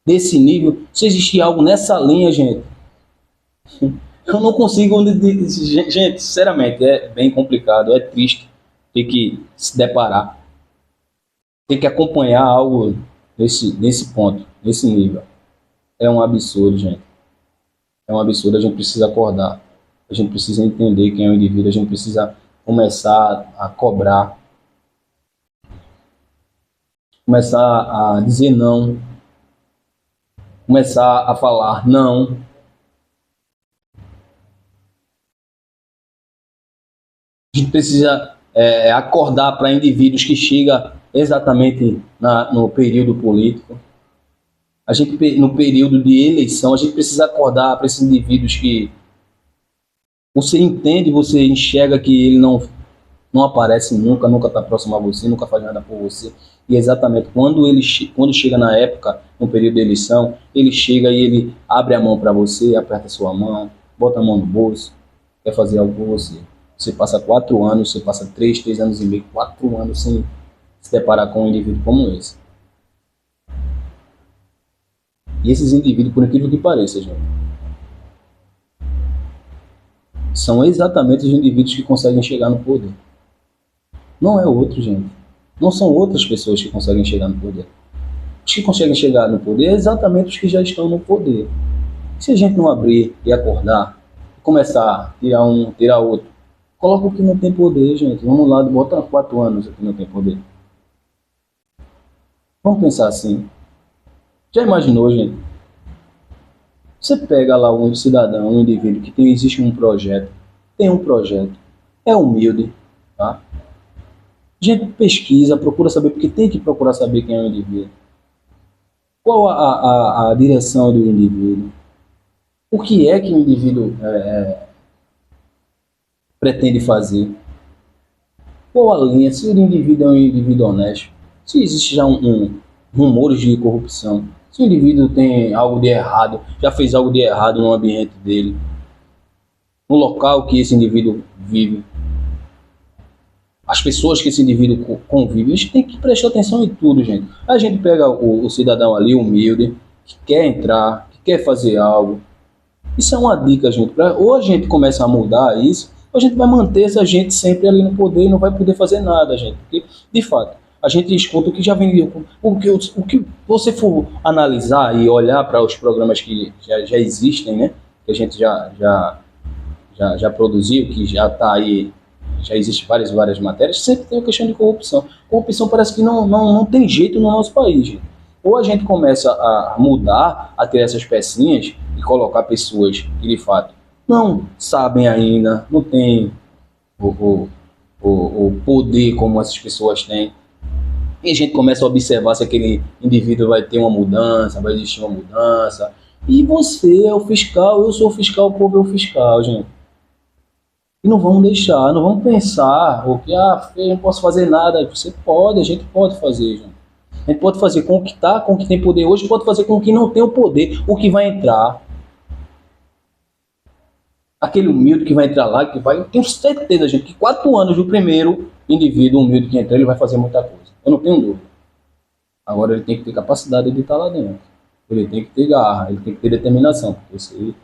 Speaker 1: desse nível, se existir algo nessa linha, gente, eu não consigo, gente, sinceramente, é bem complicado, é triste ter que se deparar, ter que acompanhar algo nesse ponto, nesse nível. É um absurdo, gente. É um absurdo, a gente precisa acordar. A gente precisa entender quem é o indivíduo, a gente precisa começar a cobrar. Começar a dizer não. Começar a falar não. A gente precisa acordar para indivíduos que chegam exatamente no período político. A gente, no período de eleição, a gente precisa acordar para esses indivíduos que você entende, você enxerga que ele não aparece nunca está próximo a você, nunca faz nada por você. E exatamente quando chega na época, no período de eleição, ele chega e ele abre a mão para você, aperta a sua mão, bota a mão no bolso, quer fazer algo por você. Você passa 4 anos, você passa 3 anos e meio, 4 anos sem se deparar com um indivíduo como esse. E esses indivíduos, por incrível que pareça, gente, são exatamente os indivíduos que conseguem chegar no poder. Não é outro, gente. Não são outras pessoas que conseguem chegar no poder. Os que conseguem chegar no poder é exatamente os que já estão no poder. Se a gente não abrir e acordar, começar a tirar um, tirar outro, coloca o que não tem poder, gente. Vamos lá, bota 4 anos aqui não tem poder. Vamos pensar assim. Já imaginou, gente? Você pega lá um cidadão, um indivíduo que existe um projeto, tem um projeto, é humilde, tá? A gente pesquisa, procura saber, porque tem que procurar saber quem é o indivíduo. Qual a direção do indivíduo? O que é que o indivíduo pretende fazer? Qual a linha? Se o indivíduo é um indivíduo honesto? Se existe já rumores de corrupção? Se o indivíduo tem algo de errado, já fez algo de errado no ambiente dele, no local que esse indivíduo vive, as pessoas que esse indivíduo convive, a gente tem que prestar atenção em tudo, gente. A gente pega o cidadão ali, humilde, que quer entrar, que quer fazer algo. Isso é uma dica, gente. Ou a gente começa a mudar isso, ou a gente vai manter essa gente sempre ali no poder e não vai poder fazer nada, gente. Porque, de fato, a gente escuta o que já vem, o que você for analisar e olhar para os programas que já existem, né? Que a gente já produziu, que já está aí, já existe várias matérias, sempre tem a questão de corrupção. Corrupção parece que não tem jeito no nosso país, gente. Ou a gente começa a mudar, a ter essas pecinhas e colocar pessoas que de fato não sabem ainda, não tem o poder como essas pessoas têm. E a gente começa a observar se aquele indivíduo vai ter uma mudança, vai existir uma mudança. E você é o fiscal, eu sou o fiscal, o povo é o fiscal, gente. E não vamos deixar, não vamos pensar, ou que eu não posso fazer nada. Você pode, a gente pode fazer, gente. A gente pode fazer com o que está, com o que tem poder hoje, pode fazer com o que não tem o poder, o que vai entrar. Aquele humilde que vai entrar lá, que vai, eu tenho certeza, gente, que 4 anos do primeiro indivíduo humilde que entrar, ele vai fazer muita coisa. Eu não tenho dúvida. Agora ele tem que ter capacidade de estar lá dentro. Ele tem que ter garra, ele tem que ter determinação, porque se ele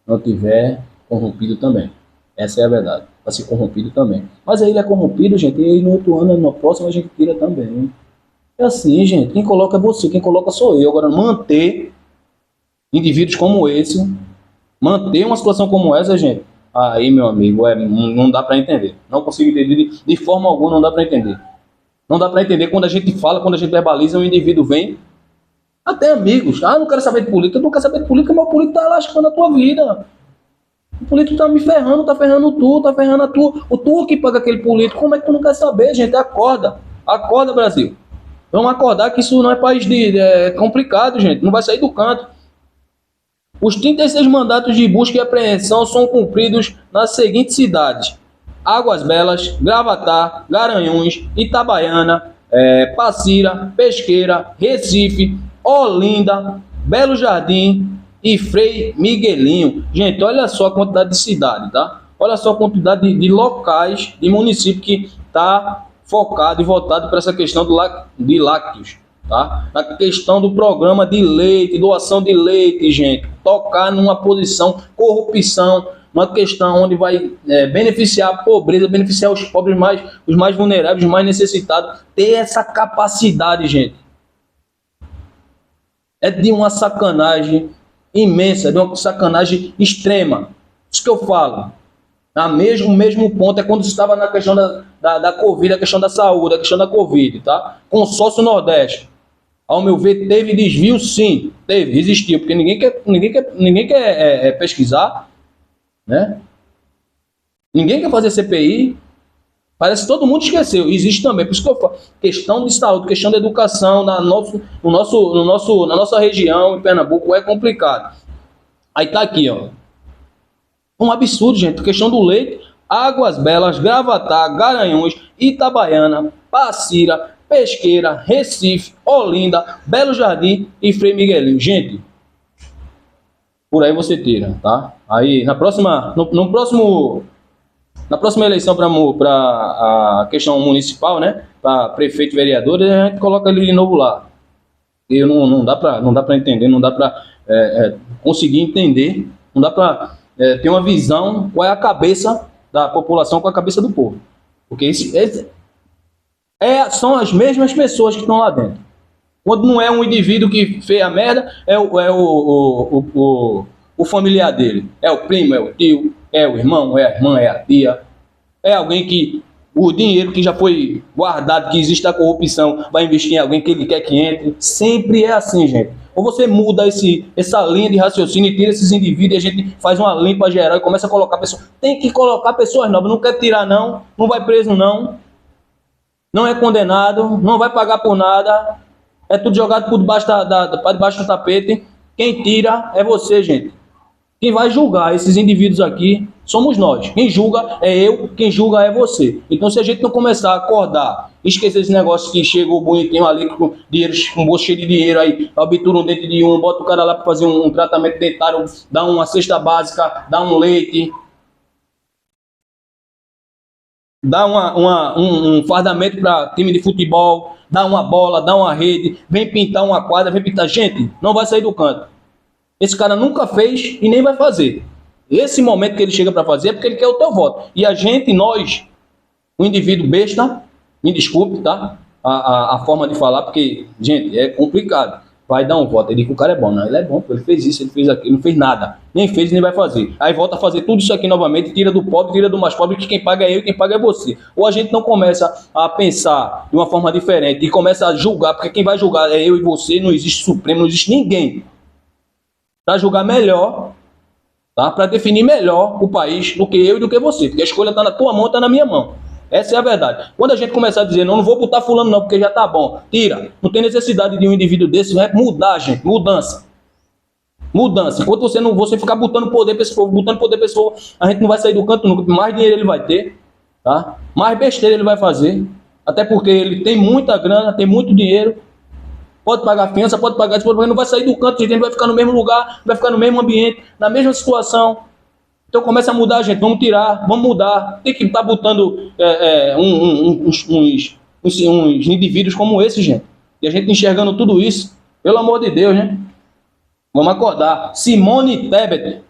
Speaker 1: não tiver, corrompido também. Essa é a verdade. Para ser corrompido também. Mas aí ele é corrompido, gente, e aí no outro ano, no próximo, a gente tira também. É assim, gente. Quem coloca é você, quem coloca sou eu. Agora, manter indivíduos como esse, manter uma situação como essa, gente, aí, meu amigo, não dá para entender. Não consigo entender de forma alguma, não dá para entender. Não dá para entender quando a gente fala, quando a gente verbaliza, um indivíduo vem, até amigos. Ah, não quero saber de política. Eu não quero saber de política, mas o político tá lascando a tua vida. O político tá me ferrando, tá ferrando tu, tá ferrando a tu. O tu que paga aquele político. Como é que tu não quer saber, gente? Acorda. Acorda, Brasil. Vamos acordar que isso não é país é complicado, gente. Não vai sair do canto. Os 36 mandatos de busca e apreensão são cumpridos nas seguintes cidades: Águas Belas, Gravatar, Garanhuns, Itabaiana, Passira, Pesqueira, Recife, Olinda, Belo Jardim e Frei Miguelinho. Gente, olha só a quantidade de cidade, tá? Olha só a quantidade de locais, de município que está focado e voltado para essa questão de lácteos, tá? Na questão do programa de leite, doação de leite, gente. Tocar numa posição, corrupção, uma questão onde vai beneficiar a pobreza, beneficiar os pobres, os mais vulneráveis, os mais necessitados. Ter essa capacidade, gente, é de uma sacanagem imensa, de uma sacanagem extrema. Isso que eu falo. O mesmo ponto é quando estava na questão da Covid, a questão da saúde, a questão da Covid, tá? Consórcio Nordeste. Ao meu ver, teve desvio, sim. Teve, existiu, porque ninguém quer pesquisar, né? Ninguém quer fazer CPI. Parece que todo mundo esqueceu. Existe também. Por isso que eu falo. Questão de saúde, questão de educação na nossa região, em Pernambuco, é complicado. Aí tá aqui, ó. Um absurdo, gente. A questão do leite. Águas Belas, Gravatar, Garanhuns, Itabaiana, Passira, Pesqueira, Recife, Olinda, Belo Jardim e Frei Miguelinho. Gente, por aí você tira, tá? Aí na próxima eleição para a questão municipal, né? Para prefeito e vereador, a gente coloca ele de novo lá. E não dá para entender, não dá para conseguir entender, não dá para ter uma visão qual é a cabeça da população com a cabeça do povo. Porque são as mesmas pessoas que estão lá dentro. Quando não é um indivíduo que fez a merda, é o familiar dele. É o primo, é o tio, é o irmão, é a irmã, é a tia. É alguém que o dinheiro que já foi guardado, que existe a corrupção, vai investir em alguém que ele quer que entre. Sempre é assim, gente. Ou você muda essa linha de raciocínio e tira esses indivíduos e a gente faz uma limpa geral e começa a colocar pessoas. Tem que colocar pessoas novas. Não quer tirar, não. Não vai preso, não. Não é condenado. Não vai pagar por nada. É tudo jogado por debaixo para debaixo do tapete. Quem tira é você, gente. Quem vai julgar esses indivíduos aqui somos nós. Quem julga é eu, quem julga é você. Então, se a gente não começar a acordar, esquecer esse negócio que chegou bonitinho ali com dinheiro, com um bolso cheio de dinheiro aí, obtura um dente de um, bota o cara lá para fazer um tratamento dentário, dá uma cesta básica, dá um leite, dá um fardamento para time de futebol, dá uma bola, dá uma rede, vem pintar uma quadra, vem pintar. Gente, não vai sair do canto. Esse cara nunca fez e nem vai fazer. Esse momento que ele chega para fazer é porque ele quer o teu voto. E a gente, nós, um indivíduo besta, me desculpe, tá? A forma de falar, porque, gente, é complicado. Vai dar um voto. Ele diz que o cara é bom. Não, ele é bom, ele fez isso, ele fez aquilo, não fez nada. Nem fez, nem vai fazer. Aí volta a fazer tudo isso aqui novamente, tira do pobre, tira do mais pobre, que quem paga é eu e quem paga é você. Ou a gente não começa a pensar de uma forma diferente e começa a julgar, porque quem vai julgar é eu e você, não existe Supremo, não existe ninguém para julgar melhor, tá? Para definir melhor o país do que eu e do que você, porque a escolha está na tua mão, está na minha mão. Essa é a verdade. Quando a gente começar a dizer, não vou botar fulano não, porque já tá bom, tira, não tem necessidade de um indivíduo desse, vai mudar, gente, mudança. Enquanto você ficar botando poder para esse povo, a gente não vai sair do canto nunca, mais dinheiro ele vai ter, tá? Mais besteira ele vai fazer, até porque ele tem muita grana, tem muito dinheiro, pode pagar fiança, pode pagar, não vai sair do canto, a gente vai ficar no mesmo lugar, vai ficar no mesmo ambiente, na mesma situação. Então começa a mudar, gente, vamos tirar, vamos mudar. Tem que estar botando uns indivíduos como esse, gente. E a gente enxergando tudo isso, pelo amor de Deus, né? Vamos acordar. Simone Tebet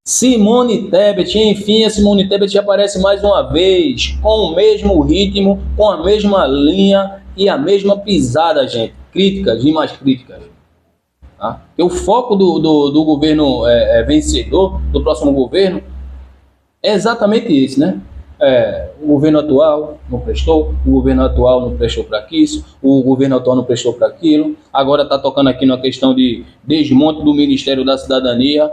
Speaker 1: Simone Tebet, enfim, a Simone Tebet aparece mais uma vez, com o mesmo ritmo, com a mesma linha e a mesma pisada, gente. Críticas e mais críticas. Tá? E o foco do governo vencedor, do próximo governo, é exatamente esse, né? O governo atual não prestou, o governo atual não prestou para isso, o governo atual não prestou para aquilo, agora está tocando aqui na questão de desmonte do Ministério da Cidadania,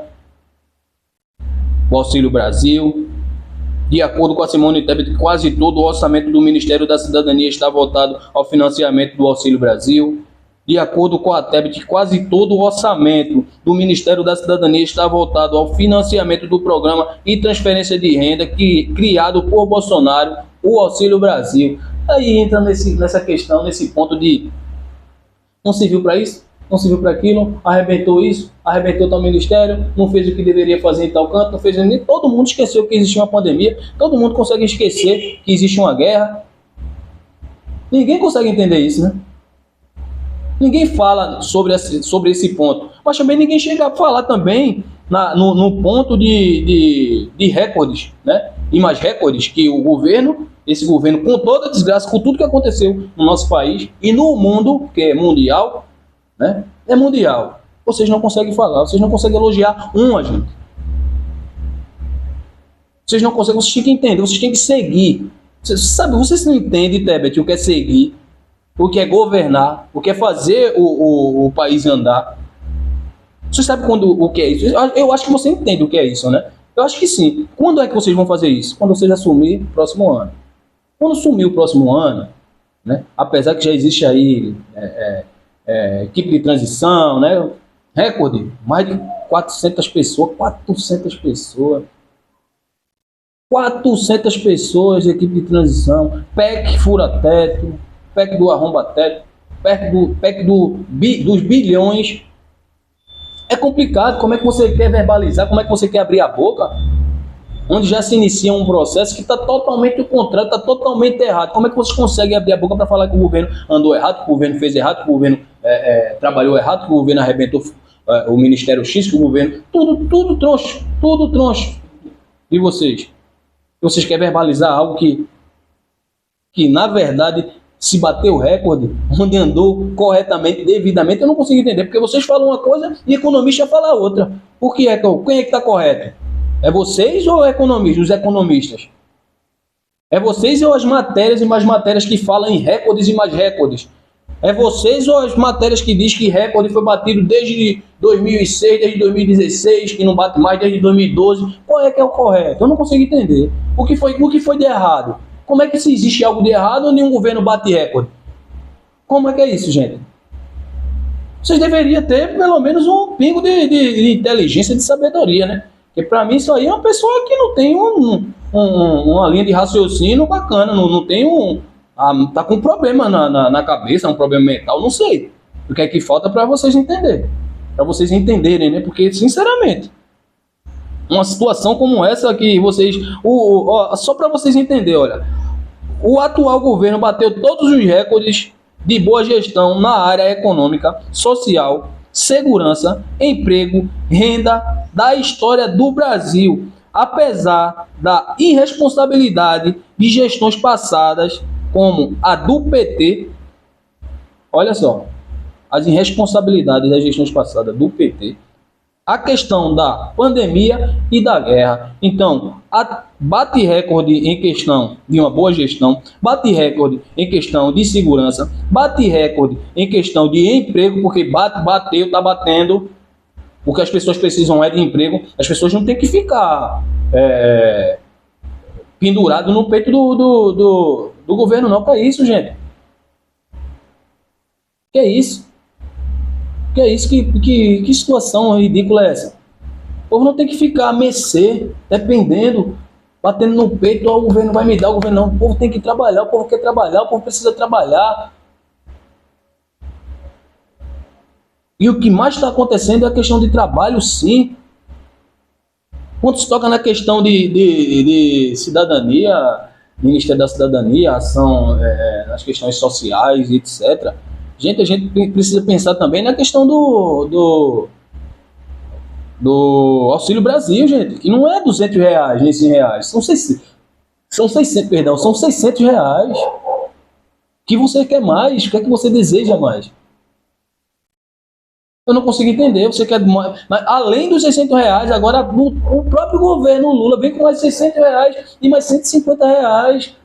Speaker 1: o Auxílio Brasil. De acordo com a Simone Tebet, quase todo o orçamento do Ministério da Cidadania está voltado ao financiamento do Auxílio Brasil. De acordo com a Tebet, quase todo o orçamento do Ministério da Cidadania está voltado ao financiamento do programa e transferência de renda criado por Bolsonaro, o Auxílio Brasil. Aí entra nessa questão, nesse ponto de não serviu para isso, não serviu para aquilo, arrebentou isso, arrebentou tal ministério, não fez o que deveria fazer em tal canto, não fez nem. Todo mundo esqueceu que existia uma pandemia, todo mundo consegue esquecer que existe uma guerra. Ninguém consegue entender isso, né? Ninguém fala sobre esse ponto, mas também ninguém chega a falar também no ponto de recordes, né? E mais recordes que esse governo, com toda a desgraça, com tudo que aconteceu no nosso país e no mundo, que é mundial, né? É mundial. Vocês não conseguem falar, vocês não conseguem elogiar gente. Vocês não conseguem, vocês têm que entender, vocês têm que seguir. Vocês não entendem, Tebet, o que é seguir, o que é governar, o que é fazer o país andar. Você sabe o que é isso? Eu acho que você entende o que é isso, né? Eu acho que sim. Quando é que vocês vão fazer isso? Quando vocês assumirem o próximo ano. Quando sumir o próximo ano, né? Apesar que já existe aí equipe de transição, né? Recorde, mais de 400 pessoas, 400 pessoas de equipe de transição, PEC fura-teto, PEC do arromba-teto, PEC dos bilhões. É complicado. Como é que você quer verbalizar? Como é que você quer abrir a boca? Onde já se inicia um processo que está totalmente contrário, está totalmente errado. Como é que vocês conseguem abrir a boca para falar que o governo andou errado, que o governo fez errado, que o governo trabalhou errado, que o governo arrebentou o Ministério X, que o governo... Tudo troncho de vocês. Vocês querem verbalizar algo que na verdade, se bateu o recorde, onde andou corretamente, devidamente, eu não consigo entender, porque vocês falam uma coisa e o economista fala outra. Quem é que está correto? É vocês ou os economistas? É vocês ou as matérias e mais matérias que falam em recordes e mais recordes? É vocês ou as matérias que diz que recorde foi batido desde 2006, desde 2016, que não bate mais desde 2012? Qual é que é o correto? Eu não consigo entender. O que foi de errado? Como é que se existe algo de errado ou nenhum governo bate recorde? Como é que é isso, gente? Vocês deveriam ter pelo menos um pingo de inteligência, de sabedoria, né? Porque para mim isso aí é uma pessoa que não tem uma linha de raciocínio bacana, não tem tá com um problema na cabeça, um problema mental, não sei. O que é que falta para vocês entenderem? Para vocês entenderem, né? Porque, sinceramente, uma situação como essa que vocês... só para vocês entenderem, olha, o atual governo bateu todos os recordes de boa gestão na área econômica, social, segurança, emprego, renda da história do Brasil, apesar da irresponsabilidade de gestões passadas, como a do PT. Olha só, as irresponsabilidades das gestões passadas do PT, a questão da pandemia e da guerra. Então, bate recorde em questão de uma boa gestão, bate recorde em questão de segurança, bate recorde em questão de emprego, porque bateu, tá batendo. O que as pessoas precisam é de emprego. As pessoas não têm que ficar pendurado no peito do governo, não. Que é isso, gente? Que é isso? Que é isso? Que situação ridícula é essa? O povo não tem que ficar a mercê, dependendo, batendo no peito, o governo vai me dar, o governo não. O povo tem que trabalhar, o povo quer trabalhar, o povo precisa trabalhar. E o que mais está acontecendo é a questão de trabalho, sim. Quando se toca na questão de cidadania, Ministério da Cidadania, ação nas questões sociais, etc., a gente precisa pensar também na questão do Auxílio Brasil, gente, que não é R$ 200 nem R$ 100, são 600, perdão, são R$ 600. O que você quer mais? O que é que você deseja mais? Eu não consigo entender. Você quer mais, mas além dos R$ 600, agora o próprio governo Lula vem com mais R$ 600 e mais R$ 150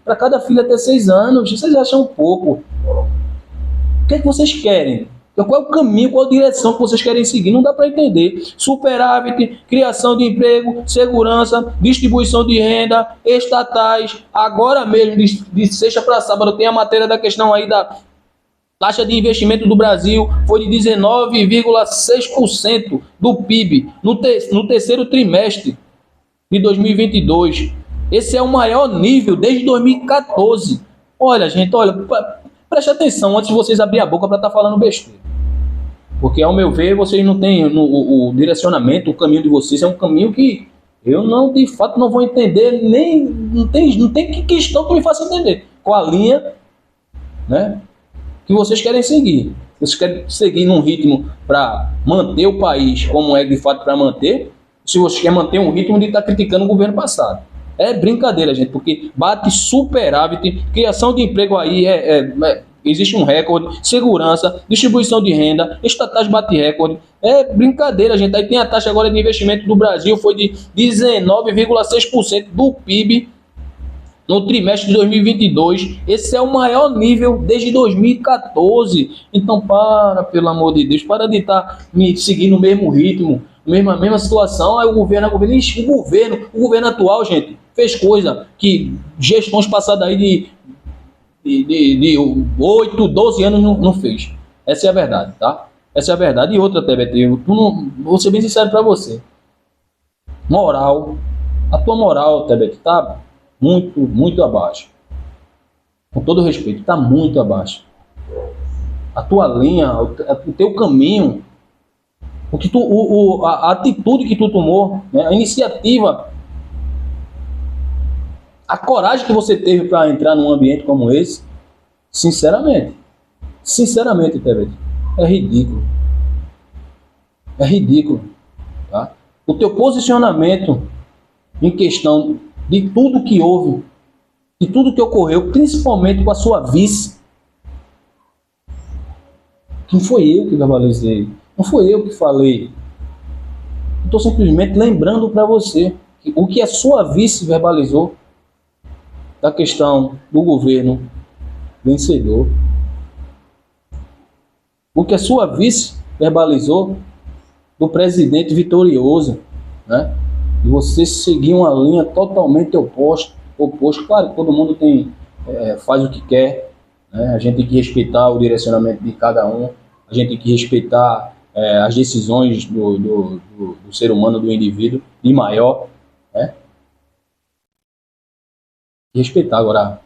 Speaker 1: para cada filho até 6 anos. Vocês acham pouco? O que é que vocês querem? Qual é o caminho, qual a direção que vocês querem seguir? Não dá para entender. Superávit, criação de emprego, segurança, distribuição de renda, estatais. Agora mesmo, de sexta para sábado, tem a matéria da questão aí da taxa de investimento do Brasil. Foi de 19,6% do PIB no terceiro trimestre de 2022. Esse é o maior nível desde 2014. Olha, gente, olha, preste atenção antes de vocês abrir a boca para estar falando besteira. Porque, ao meu ver, vocês não têm o direcionamento, o caminho de vocês é um caminho que eu não, de fato, não vou entender, nem não tem que questão que me faça entender. Qual a linha, né, que vocês querem seguir. Vocês querem seguir num ritmo para manter o país como é de fato para manter, se vocês querem manter um ritmo de estar criticando o governo passado. É brincadeira, gente, porque bate superávit, criação de emprego aí, existe um recorde, segurança, distribuição de renda, estatais bate recorde. É brincadeira, gente. Aí tem a taxa agora de investimento do Brasil, foi de 19,6% do PIB no trimestre de 2022. Esse é o maior nível desde 2014. Então, pelo amor de Deus, para de estar me seguindo no mesmo ritmo, mesma situação. Aí o governo atual, gente, fez coisa que gestões passadas aí de 8, 12 anos não fez. Essa é a verdade, tá? Essa é a verdade. E outra, TBT, vou ser bem sincero pra você. A tua moral, TBT, tá muito, muito abaixo. Com todo respeito, tá muito abaixo. A tua linha, o teu caminho, a atitude que tu tomou, né, a iniciativa, a coragem que você teve para entrar num ambiente como esse, sinceramente, TBT, é ridículo. É ridículo. Tá? O teu posicionamento em questão de tudo que houve, de tudo que ocorreu, principalmente com a sua vice, não foi eu que verbalizei, não foi eu que falei. Estou simplesmente lembrando para você o que a sua vice verbalizou da questão do governo vencedor. O que a sua vice verbalizou do presidente vitorioso, né? E você seguir uma linha totalmente oposta. Claro que todo mundo faz o que quer, né? A gente tem que respeitar o direcionamento de cada um, a gente tem que respeitar as decisões do ser humano, do indivíduo, de maior, né? Respeitar. Agora,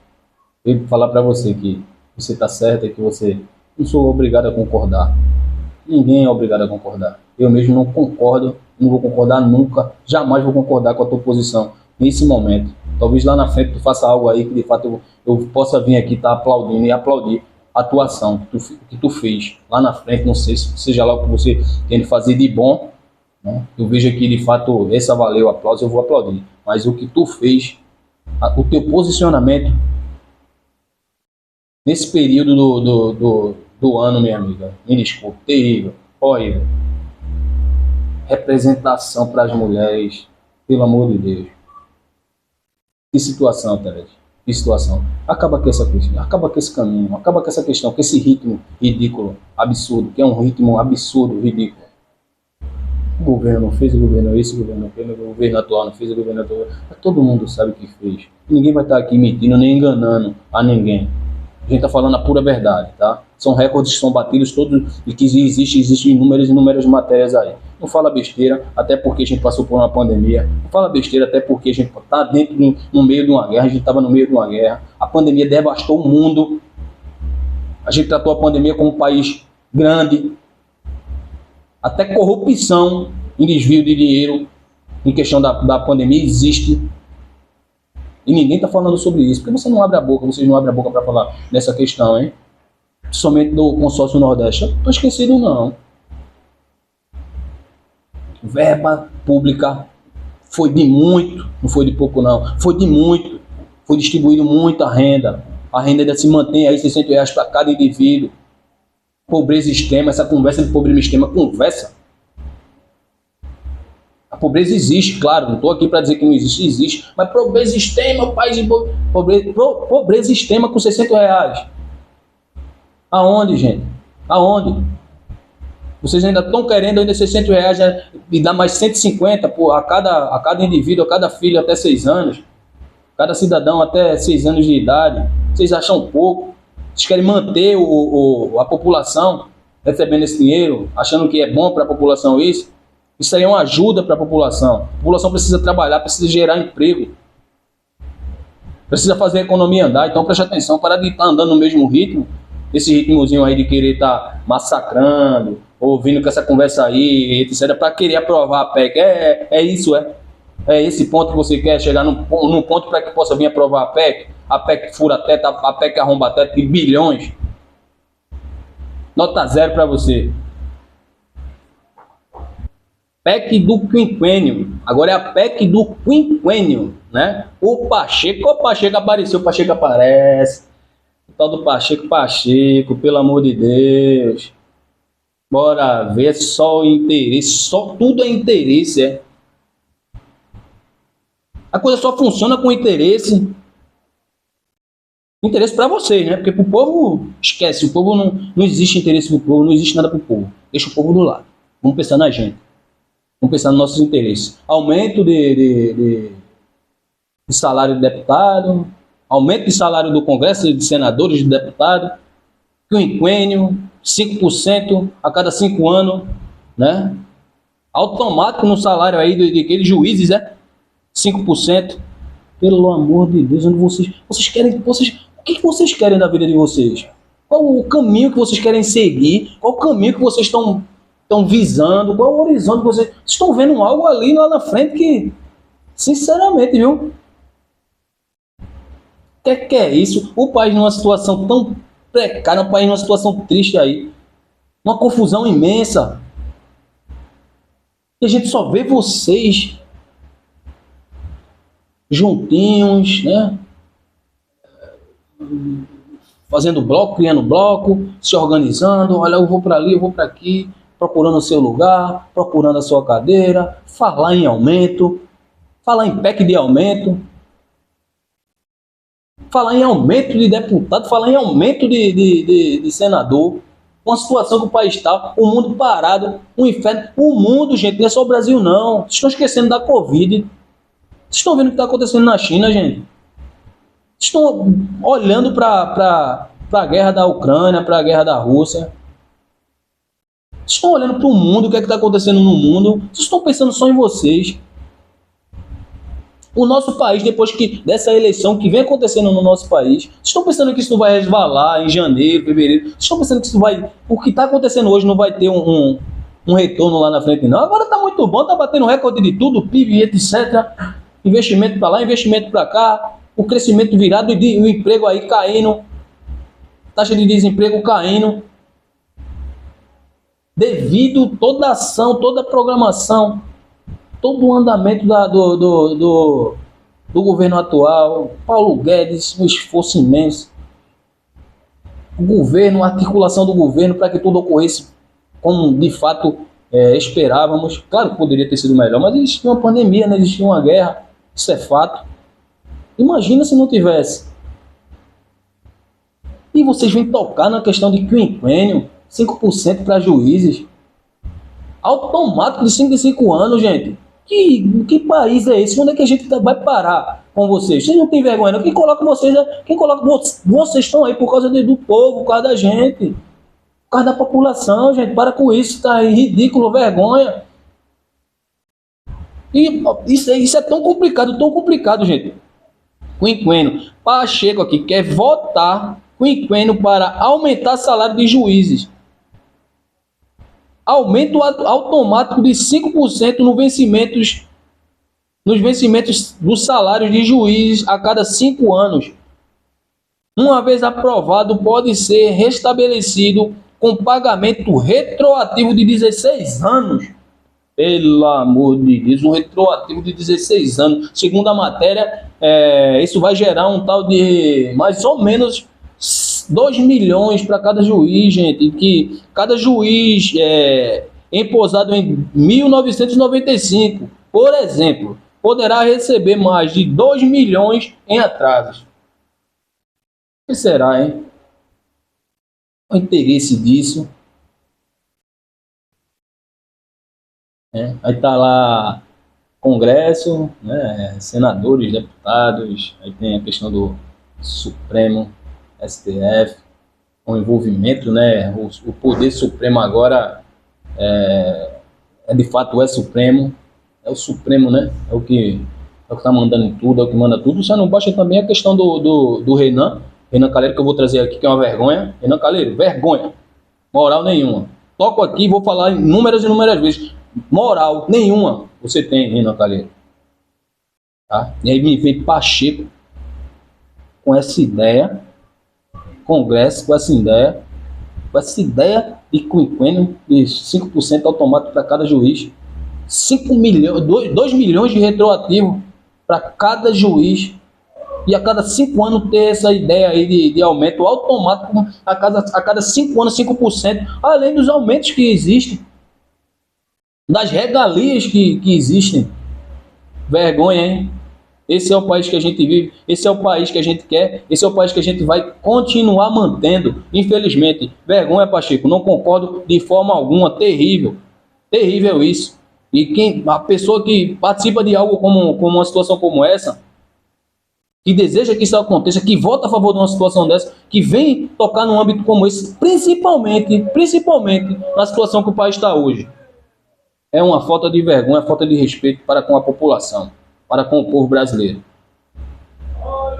Speaker 1: eu falar para você que você está certo, é que você não sou obrigado a concordar. Ninguém é obrigado a concordar. Eu mesmo não concordo, não vou concordar nunca, jamais vou concordar com a tua posição nesse momento. Talvez lá na frente tu faça algo aí que de fato eu possa vir aqui estar aplaudindo e aplaudir a tua ação que tu fez lá na frente. Não sei se seja lá o que você tem de fazer de bom, né? Eu vejo aqui de fato essa valeu o aplauso, eu vou aplaudir. Mas o que tu fez, o teu posicionamento nesse período do ano, minha amiga, me desculpe, terrível, horrível. Representação para as mulheres, pelo amor de Deus. Que situação, Tereza? Que situação. Acaba com essa coisa, acaba com esse caminho, acaba com essa questão, com esse ritmo ridículo, absurdo, que é um ritmo absurdo, ridículo. O governo não fez, o governo esse, o governo aquele, o governo atual não fez, o governo atual. Todo mundo sabe o que fez. Ninguém vai estar aqui mentindo nem enganando a ninguém. A gente está falando a pura verdade, tá? São recordes que são batidos todos e que existem inúmeras matérias aí. Não fala besteira, até porque a gente passou por uma pandemia. Não fala besteira, até porque a gente está no meio de uma guerra. A gente estava no meio de uma guerra. A pandemia devastou o mundo. A gente tratou a pandemia como um país grande. Até corrupção em desvio de dinheiro em questão da pandemia existe. E ninguém está falando sobre isso. Porque você não abre a boca, vocês não abrem a boca para falar dessa questão, hein? Somente do consórcio Nordeste. Não estou esquecido, não. verba pública foi de muito, não foi de pouco não, foi de muito, foi distribuído muita renda. A renda ainda se mantém aí, R$ 600 para cada indivíduo. Pobreza extrema, essa conversa de pobreza extrema, conversa. A pobreza existe, claro, não estou aqui para dizer que não existe, existe. Mas pobreza extrema, país de pobreza extrema com R$ 600. Aonde, gente? Aonde? Vocês ainda estão querendo ainda R$ 600 e dar mais 150 a cada indivíduo, a cada filho até 6 anos. Cada cidadão até 6 anos de idade. Vocês acham pouco? Vocês querem manter a população recebendo esse dinheiro, achando que é bom para a população isso? Isso aí é uma ajuda para a população. A população precisa trabalhar, precisa gerar emprego. Precisa fazer a economia andar. Então preste atenção, para de estar andando no mesmo ritmo. Esse ritmozinho aí de querer estar massacrando, ouvindo com essa conversa aí, etc. Para querer aprovar a PEC. É isso, é. É esse ponto que você quer, chegar num ponto para que possa vir aprovar a PEC fura teto, a PEC arromba teto de bilhões. Nota 0 para você. PEC do quinquênio. Agora é a PEC do quinquênio, né? O Pacheco apareceu, o Pacheco aparece. O tal do Pacheco, pelo amor de Deus. Bora ver, é só interesse, só tudo é interesse, é. A coisa só funciona com interesse. Interesse para vocês, né? Porque pro povo, esquece, o povo não existe interesse pro povo, não existe nada pro povo. Deixa o povo do lado. Vamos pensar na gente. Vamos pensar nos nossos interesses. Aumento de salário de deputado, aumento de salário do Congresso, de senadores, de deputados, quinquênio, 5% a cada 5 anos, né? Automático no salário aí de aqueles juízes, 5%. Pelo amor de Deus, onde vocês querem, o que vocês querem da vida de vocês? Qual o caminho que vocês querem seguir? Qual o caminho que vocês estão visando? Qual o horizonte que vocês estão vendo? Algo ali lá na frente que, sinceramente, viu? Que é isso? O país numa situação tão precária, o país numa situação triste aí, uma confusão imensa. E a gente só vê vocês juntinhos, né? Fazendo bloco, criando bloco, se organizando. Olha, eu vou para ali, eu vou para aqui, procurando o seu lugar, procurando a sua cadeira, falar em aumento, falar em PEC de aumento, falar em aumento de deputado, falar em aumento de senador. Uma situação que o país está, o mundo parado, um inferno. O mundo, gente, não é só o Brasil, não. Vocês estão esquecendo da Covid. Vocês estão vendo o que está acontecendo na China, gente? Vocês estão olhando para a guerra da Ucrânia, para a guerra da Rússia. Vocês estão olhando para o mundo, o que é que está acontecendo no mundo. Vocês estão pensando só em vocês. O nosso país, depois dessa eleição que vem acontecendo no nosso país, vocês estão pensando que isso não vai resvalar em janeiro, fevereiro? Vocês estão pensando que isso vai... O que está acontecendo hoje não vai ter um retorno lá na frente, não? Agora está muito bom, está batendo recorde de tudo, PIB, etc. Investimento para lá, investimento para cá, o crescimento virado e o emprego aí caindo, taxa de desemprego caindo, devido toda a ação, toda a programação, todo o andamento do governo atual, Paulo Guedes, um esforço imenso, o governo, a articulação do governo para que tudo ocorresse como de fato esperávamos. Claro que poderia ter sido melhor, mas existia uma pandemia, né? Existia uma guerra. Isso é fato. Imagina se não tivesse. E vocês vêm tocar na questão de quinquênio, 5% para juízes. Automático de 5 em 5 anos, gente. Que país é esse? Onde é que a gente vai parar com vocês? Vocês não têm vergonha, não? Quem coloca vocês estão aí por causa do povo, por causa da gente. Por causa da população, gente. Para com isso, tá aí ridículo, vergonha. E isso é tão complicado, gente. Quinquênio. Pacheco aqui quer votar quinquênio para aumentar salário de juízes. Aumento automático de 5% nos vencimentos dos salários de juízes a cada 5 anos. Uma vez aprovado, pode ser restabelecido com pagamento retroativo de 16 anos. Pelo amor de Deus, um retroativo de 16 anos. Segundo a matéria, isso vai gerar um tal de mais ou menos 2 milhões para cada juiz, gente. Que cada juiz empossado em 1995, por exemplo, poderá receber mais de 2 milhões em atrasos. O que será, hein? O interesse disso? Aí tá lá Congresso, né, senadores, deputados, aí tem a questão do Supremo, STF, o envolvimento, né, o poder supremo agora de fato é supremo, é o supremo, né, é o que tá mandando em tudo, é o que manda tudo. Só não baixa também a questão do Renan Calheiros, que eu vou trazer aqui, que é uma vergonha. Renan Calheiros, vergonha, moral nenhuma. Toco aqui e vou falar inúmeras vezes. Moral nenhuma você tem, Renan Calheiros. Tá? E aí me vem Pacheco com essa ideia, Congresso com essa ideia de quinquênio de 5% automático para cada juiz. 2 milhões de retroativo para cada juiz. E a cada 5 anos ter essa ideia aí de aumento automático a cada 5 anos, 5%, além dos aumentos que existem, das regalias que existem. Vergonha, hein? Esse é o país que a gente vive, esse é o país que a gente quer, esse é o país que a gente vai continuar mantendo, infelizmente. Vergonha, Pacheco, não concordo de forma alguma, terrível isso. E a pessoa que participa de algo como uma situação como essa, que deseja que isso aconteça, que vota a favor de uma situação dessa, que vem tocar num âmbito como esse, principalmente na situação que o país está hoje, é uma falta de vergonha, falta de respeito para com a população, para com o povo brasileiro.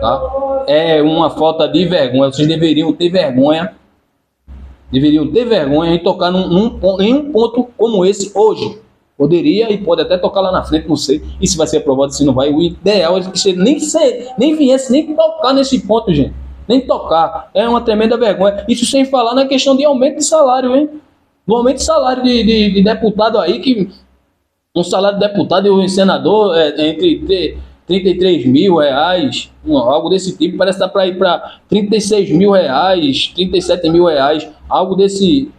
Speaker 1: Tá? É uma falta de vergonha. Vocês deveriam ter vergonha em tocar em um ponto como esse hoje. Poderia e pode até tocar lá na frente, não sei. E se vai ser aprovado, se não vai. O ideal é que você nem viesse nem tocar nesse ponto, gente. Nem tocar. É uma tremenda vergonha. Isso sem falar na questão de aumento de salário, hein? Do aumento de salário de deputado aí, que um salário de deputado e um senador entre 33 mil reais, algo desse tipo. Parece que dá para ir para 36 mil reais, 37 mil reais, algo desse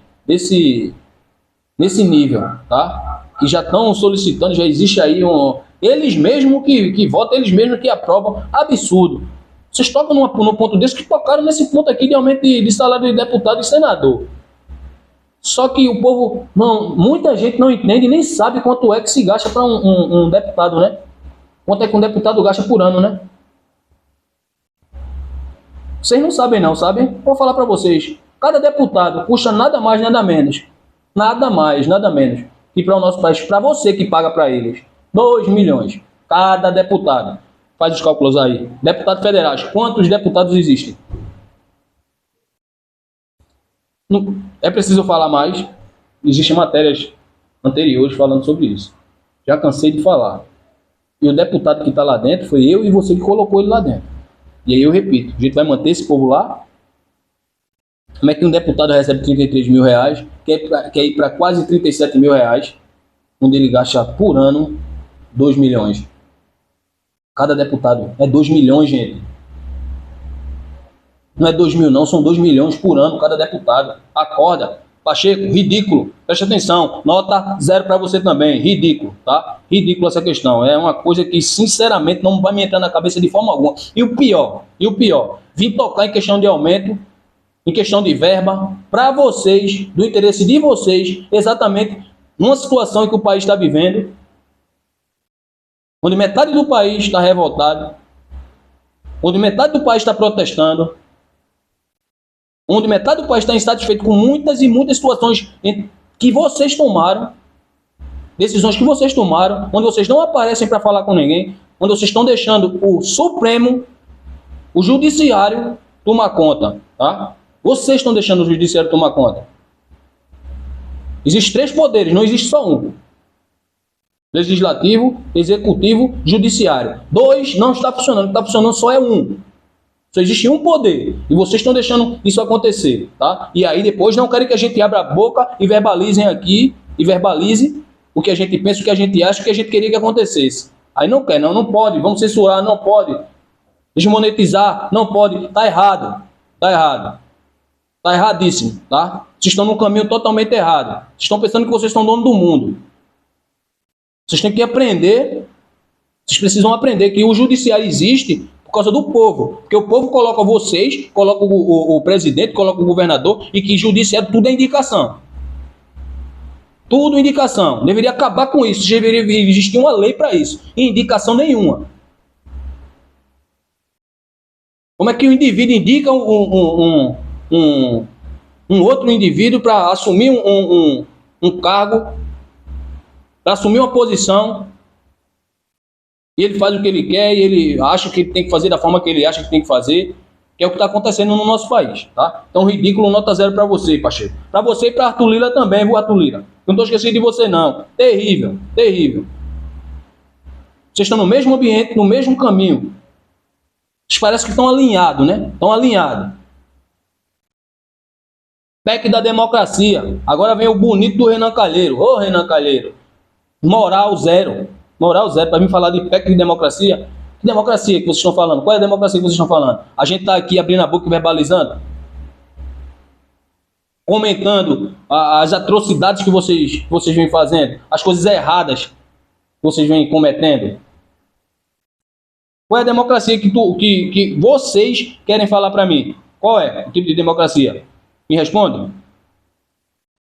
Speaker 1: nível, tá? Que já estão solicitando, já existe aí eles mesmos que votam, eles mesmos que aprovam. Absurdo. Vocês tocam num ponto desse, que tocaram nesse ponto aqui de aumento de salário de deputado e senador. Só que o povo, muita gente não entende, nem sabe quanto é que se gasta para um deputado, né? Quanto é que um deputado gasta por ano, né? Vocês não sabem não, sabem? Vou falar para vocês. Cada deputado custa nada mais, nada menos. Nada mais, nada menos. E para o nosso país, para você que paga para eles, 2 milhões, cada deputado. Faz os cálculos aí. Deputados federais, quantos deputados existem? Não, é preciso falar mais. Existem matérias anteriores falando sobre isso. Já cansei de falar. E o deputado que está lá dentro foi eu e você que colocou ele lá dentro. E aí eu repito, a gente vai manter esse povo lá? Como é que um deputado recebe 33 mil reais, quer ir para quase 37 mil reais, onde ele gasta por ano 2 milhões? Cada deputado é 2 milhões, gente. Não é 2 mil não, são 2 milhões por ano cada deputado. Acorda. Pacheco, ridículo. Preste atenção, nota 0 para você também. Ridículo, tá? Ridículo essa questão. É uma coisa que, sinceramente, não vai me entrar na cabeça de forma alguma. E o pior, vim tocar em questão de aumento, em questão de verba, para vocês, do interesse de vocês, exatamente numa situação em que o país está vivendo, onde metade do país está revoltado, onde metade do país está protestando, onde metade do país está insatisfeito com muitas e muitas situações que vocês tomaram, decisões que vocês tomaram, onde vocês não aparecem para falar com ninguém, onde vocês estão deixando o Supremo, o Judiciário tomar conta, tá? Vocês estão deixando o Judiciário tomar conta. Existem 3 poderes, não existe só um. Legislativo, Executivo, Judiciário. 2 não está funcionando, o que está funcionando só é um. Só existe um poder. E vocês estão deixando isso acontecer, tá? E aí depois não querem que a gente abra a boca e verbalizem aqui, e verbalize o que a gente pensa, o que a gente acha, o que a gente queria que acontecesse. Aí não quer, não pode, vamos censurar, não pode. Desmonetizar, não pode, tá errado, tá errado. Tá erradíssimo, tá? Vocês estão num caminho totalmente errado. Vocês estão pensando que vocês estão dono do mundo. Vocês têm que aprender, vocês precisam aprender que o judiciário existe por causa do povo. Porque o povo coloca vocês, coloca o presidente, coloca o governador, e que judiciário tudo é indicação. Tudo indicação. Deveria acabar com isso. Deveria existir uma lei para isso. E indicação nenhuma. Como é que o indivíduo indica um outro indivíduo para assumir um cargo, para assumir uma posição, e ele faz o que ele quer, e ele acha que ele tem que fazer da forma que ele acha que tem que fazer, que é o que está acontecendo no nosso país, tá? Então, ridículo, nota 0 para você, Pacheco. Para você e para Arthur Lira também, viu, Arthur Lira? Não estou esquecendo de você, não. Terrível, terrível. Vocês estão no mesmo ambiente, no mesmo caminho. Vocês parecem que estão alinhados, né? Estão alinhados. PEC da democracia. Agora vem o bonito do Renan Calheiro. Ô, Renan Calheiro. Moral zero. Moral zero. Para mim falar de PEC de democracia. Que democracia que vocês estão falando? Qual é a democracia que vocês estão falando? A gente está aqui abrindo a boca e verbalizando. Comentando as atrocidades que vocês vêm fazendo. As coisas erradas que vocês vêm cometendo. Qual é a democracia que vocês querem falar para mim? Qual é o tipo de democracia? Me responde.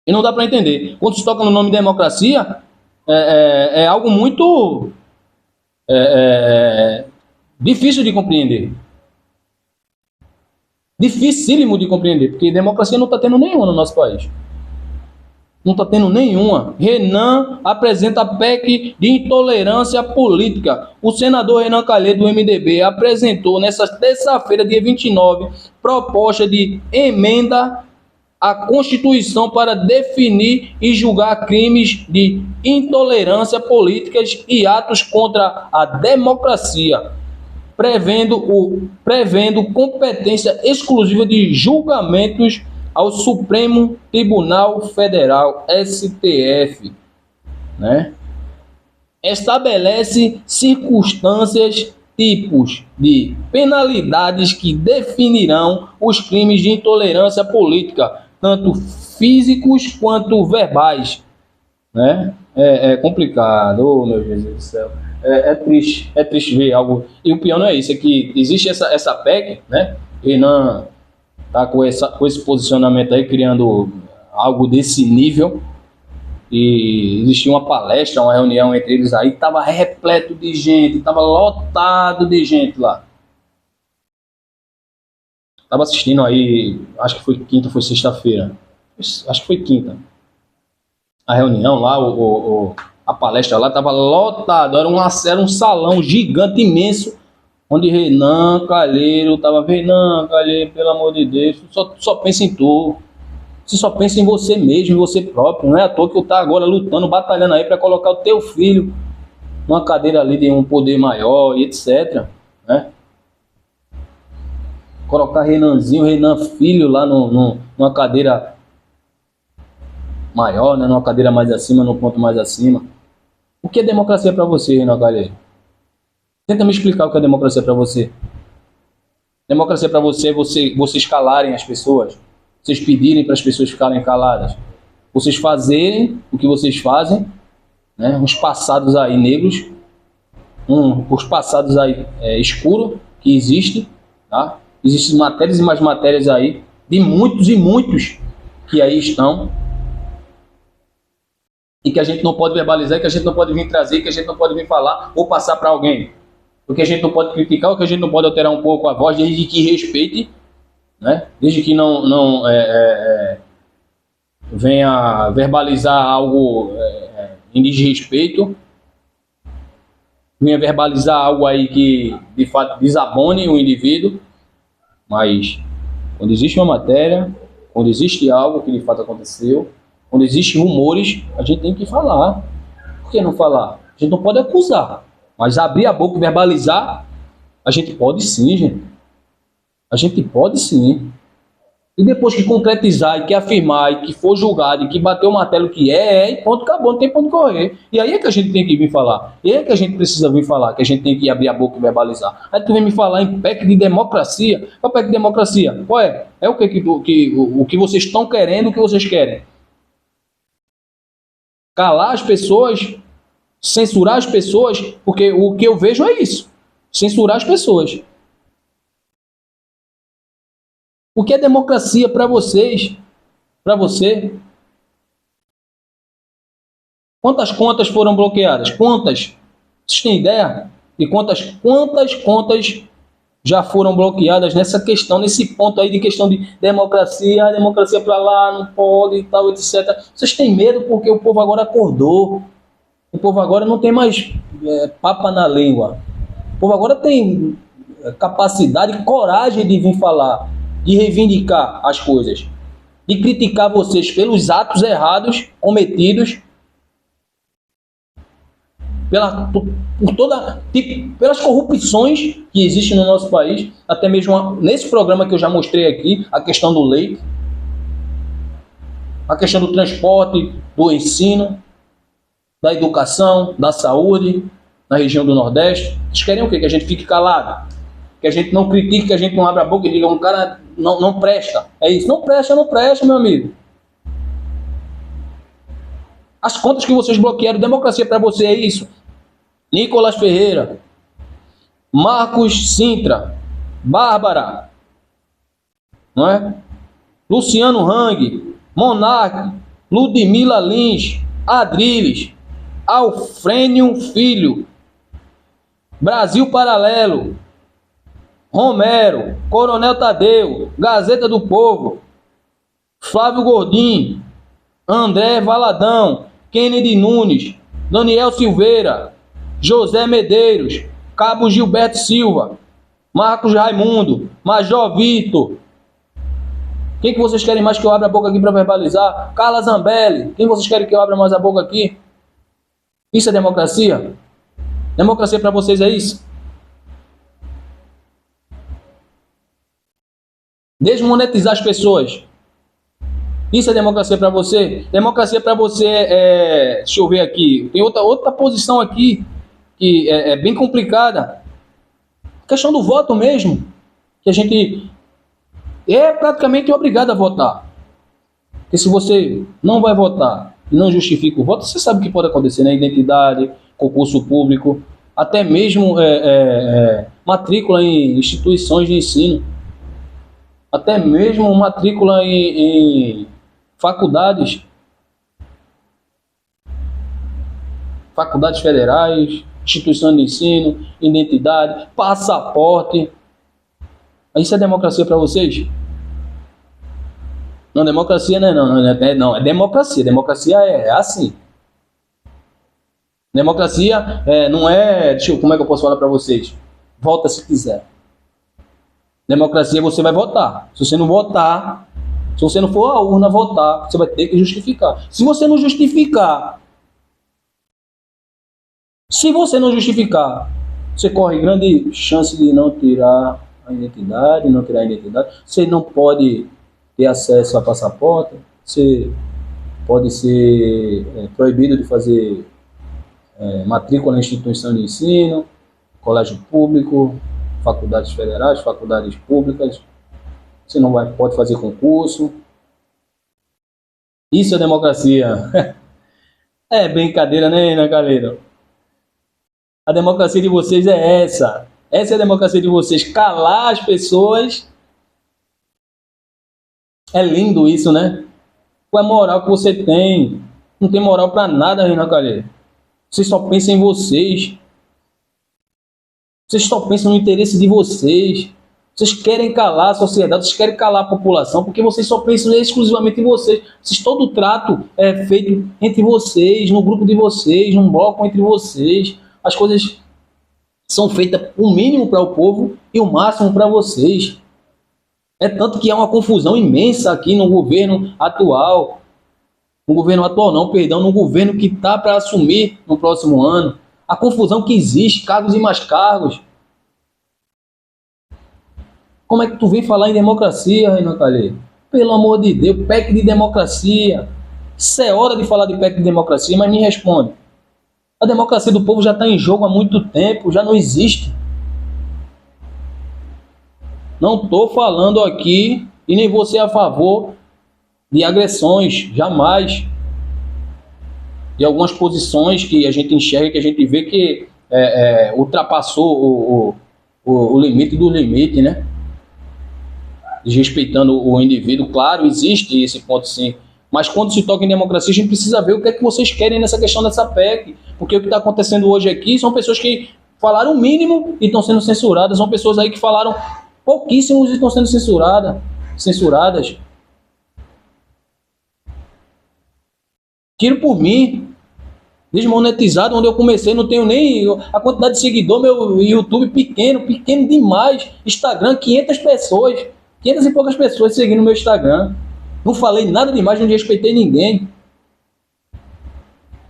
Speaker 1: E não dá para entender. Quando se toca no nome democracia, é algo muito difícil de compreender. Dificílimo de compreender, porque democracia não está tendo nenhuma no nosso país. Não está tendo nenhuma. Renan apresenta a PEC de intolerância política. O senador Renan Calheiro, do MDB, apresentou nesta terça-feira, dia 29, proposta de emenda à Constituição para definir e julgar crimes de intolerância políticas e atos contra a democracia, prevendo competência exclusiva de julgamentos ao Supremo Tribunal Federal, STF, né? Estabelece circunstâncias, tipos de penalidades que definirão os crimes de intolerância política, tanto físicos quanto verbais, né? É complicado, oh, meu Jesus do céu. É triste ver algo. E o pior não é isso, é que existe essa PEC, né? Renan tá com esse posicionamento aí, criando algo desse nível. E existia uma palestra, uma reunião entre eles aí, estava repleto de gente, estava lotado de gente lá. Estava assistindo aí, acho que foi quinta, foi sexta-feira. Acho que foi quinta. A reunião lá, a palestra lá estava lotado, era um salão gigante, imenso, onde Renan Calheiro estava. Renan Calheiro, pelo amor de Deus, só pensa em tu. Você só pensa em você mesmo, em você próprio. Não é à toa que eu tá agora lutando, batalhando aí para colocar o teu filho numa cadeira ali de um poder maior e etc, né? Colocar Renanzinho, Renan filho lá numa cadeira maior, né? Numa cadeira mais acima, num ponto mais acima. O que é democracia para você, Renan Calheiro? Tenta me explicar o que é democracia para você. Democracia para você é vocês calarem as pessoas. Vocês pedirem para as pessoas ficarem caladas. Vocês fazerem o que vocês fazem, né? Uns passados aí negros, os passados aí escuros que existem, tá? Existem matérias e mais matérias aí, de muitos e muitos que aí estão, e que a gente não pode verbalizar, que a gente não pode vir trazer, que a gente não pode vir falar ou passar para alguém. Porque a gente não pode criticar, ou que a gente não pode alterar um pouco a voz, desde que respeite, né? Desde que não venha verbalizar algo em desrespeito, venha verbalizar algo aí que de fato desabone o indivíduo. Mas quando existe uma matéria, quando existe algo que de fato aconteceu, quando existem rumores, a gente tem que falar. Por que não falar? A gente não pode acusar, mas abrir a boca e verbalizar, a gente pode sim, gente. A gente pode sim. E depois que concretizar, e que afirmar, e que for julgado, e que bater o martelo que e ponto, acabou, não tem ponto correr. E aí é que a gente tem que vir falar. E aí é que a gente precisa vir falar, que a gente tem que abrir a boca e verbalizar. Aí tu vem me falar em PEC de democracia. Qual é o PEC de democracia? Qual é? É o o que vocês estão querendo, o que vocês querem? Calar as pessoas, censurar as pessoas, porque o que eu vejo é isso. Censurar as pessoas. O que é democracia para vocês? Para você? Quantas contas foram bloqueadas? Quantas? Vocês têm ideia de quantas contas já foram bloqueadas nessa questão, nesse ponto aí de questão de democracia, a democracia para lá, não pode e tal, etc. Vocês têm medo porque o povo agora acordou. O povo agora não tem mais papa na língua. O povo agora tem capacidade e coragem de vir falar, de reivindicar as coisas, de criticar vocês pelos atos errados cometidos, pelas corrupções que existem no nosso país, até mesmo nesse programa que eu já mostrei aqui, a questão do leite, a questão do transporte, do ensino, da educação, da saúde, na região do Nordeste. Vocês querem o quê? Que a gente fique calado? Que a gente não critique, que a gente não abra a boca e diga um cara não presta. É isso, não presta, meu amigo. As contas que vocês bloquearam, democracia para você é isso. Nicolas Ferreira, Marcos Sintra, Bárbara, não é? Luciano Hang, Monarque, Ludmila Lins, Adriles, Alfrênio Filho, Brasil Paralelo, Romero, Coronel Tadeu, Gazeta do Povo, Flávio Gordim, André Valadão, Kennedy Nunes, Daniel Silveira, José Medeiros, Cabo Gilberto Silva, Marcos Raimundo, Major Vitor. Quem que vocês querem mais que eu abra a boca aqui para verbalizar? Carla Zambelli. Quem vocês querem que eu abra mais a boca aqui? Isso é democracia? Democracia para vocês é isso? Desmonetizar as pessoas. Isso é democracia para você? Democracia para você deixa eu ver aqui. Tem outra posição aqui que é bem complicada. A questão do voto mesmo. Que a gente é praticamente obrigado a votar. Porque se você não vai votar e não justifica o voto, você sabe o que pode acontecer, né? Identidade, concurso público, até mesmo matrícula em instituições de ensino. Até mesmo matrícula em faculdades federais, instituições de ensino, identidade, passaporte. Isso é democracia para vocês? Não, democracia não é democracia. Democracia é assim. Democracia não é... como é que eu posso falar para vocês? Vota se quiser. Democracia você vai votar. Se você não votar, se você não for à urna votar, você vai ter que justificar. Se você não justificar, você corre grande chance de não tirar a identidade, Você não pode ter acesso a passaporte, você pode ser proibido de fazer matrícula na instituição de ensino, colégio público, faculdades federais, faculdades públicas. Você não pode fazer concurso. Isso é democracia. É brincadeira, né, galera? A democracia de vocês é essa. Essa é a democracia de vocês. Calar as pessoas. É lindo isso, né? Qual é a moral que você tem? Não tem moral pra nada, Renan Calheiro. Vocês só pensam em vocês. Vocês só pensam no interesse de vocês. Vocês querem calar a sociedade, vocês querem calar a população, porque vocês só pensam exclusivamente em vocês. Todo o trato é feito entre vocês, no grupo de vocês, num bloco entre vocês. As coisas são feitas o mínimo para o povo e o máximo para vocês. É tanto que há uma confusão imensa aqui no governo atual. No governo atual não, perdão, no governo que está para assumir no próximo ano. A confusão que existe, cargos e mais cargos. Como é que tu vem falar em democracia, Renan Calheiro? Pelo amor de Deus, PEC de democracia. Isso é hora de falar de PEC de democracia, mas me responde. A democracia do povo já está em jogo há muito tempo, já não existe. Não estou falando aqui e nem vou ser a favor de agressões, jamais. De algumas posições que a gente enxerga, que a gente vê que ultrapassou o limite do limite, né? Desrespeitando o indivíduo. Claro, existe esse ponto sim. Mas quando se toca em democracia, a gente precisa ver o que é que vocês querem nessa questão dessa PEC. Porque o que está acontecendo hoje aqui são pessoas que falaram o mínimo e estão sendo censuradas. São pessoas aí que falaram pouquíssimos e estão sendo censuradas. Tiro por mim. Desmonetizado, onde eu comecei, não tenho nem a quantidade de seguidor, meu YouTube pequeno demais. Instagram, 500 pessoas. 500 e poucas pessoas seguindo meu Instagram. Não falei nada demais, não desrespeitei ninguém.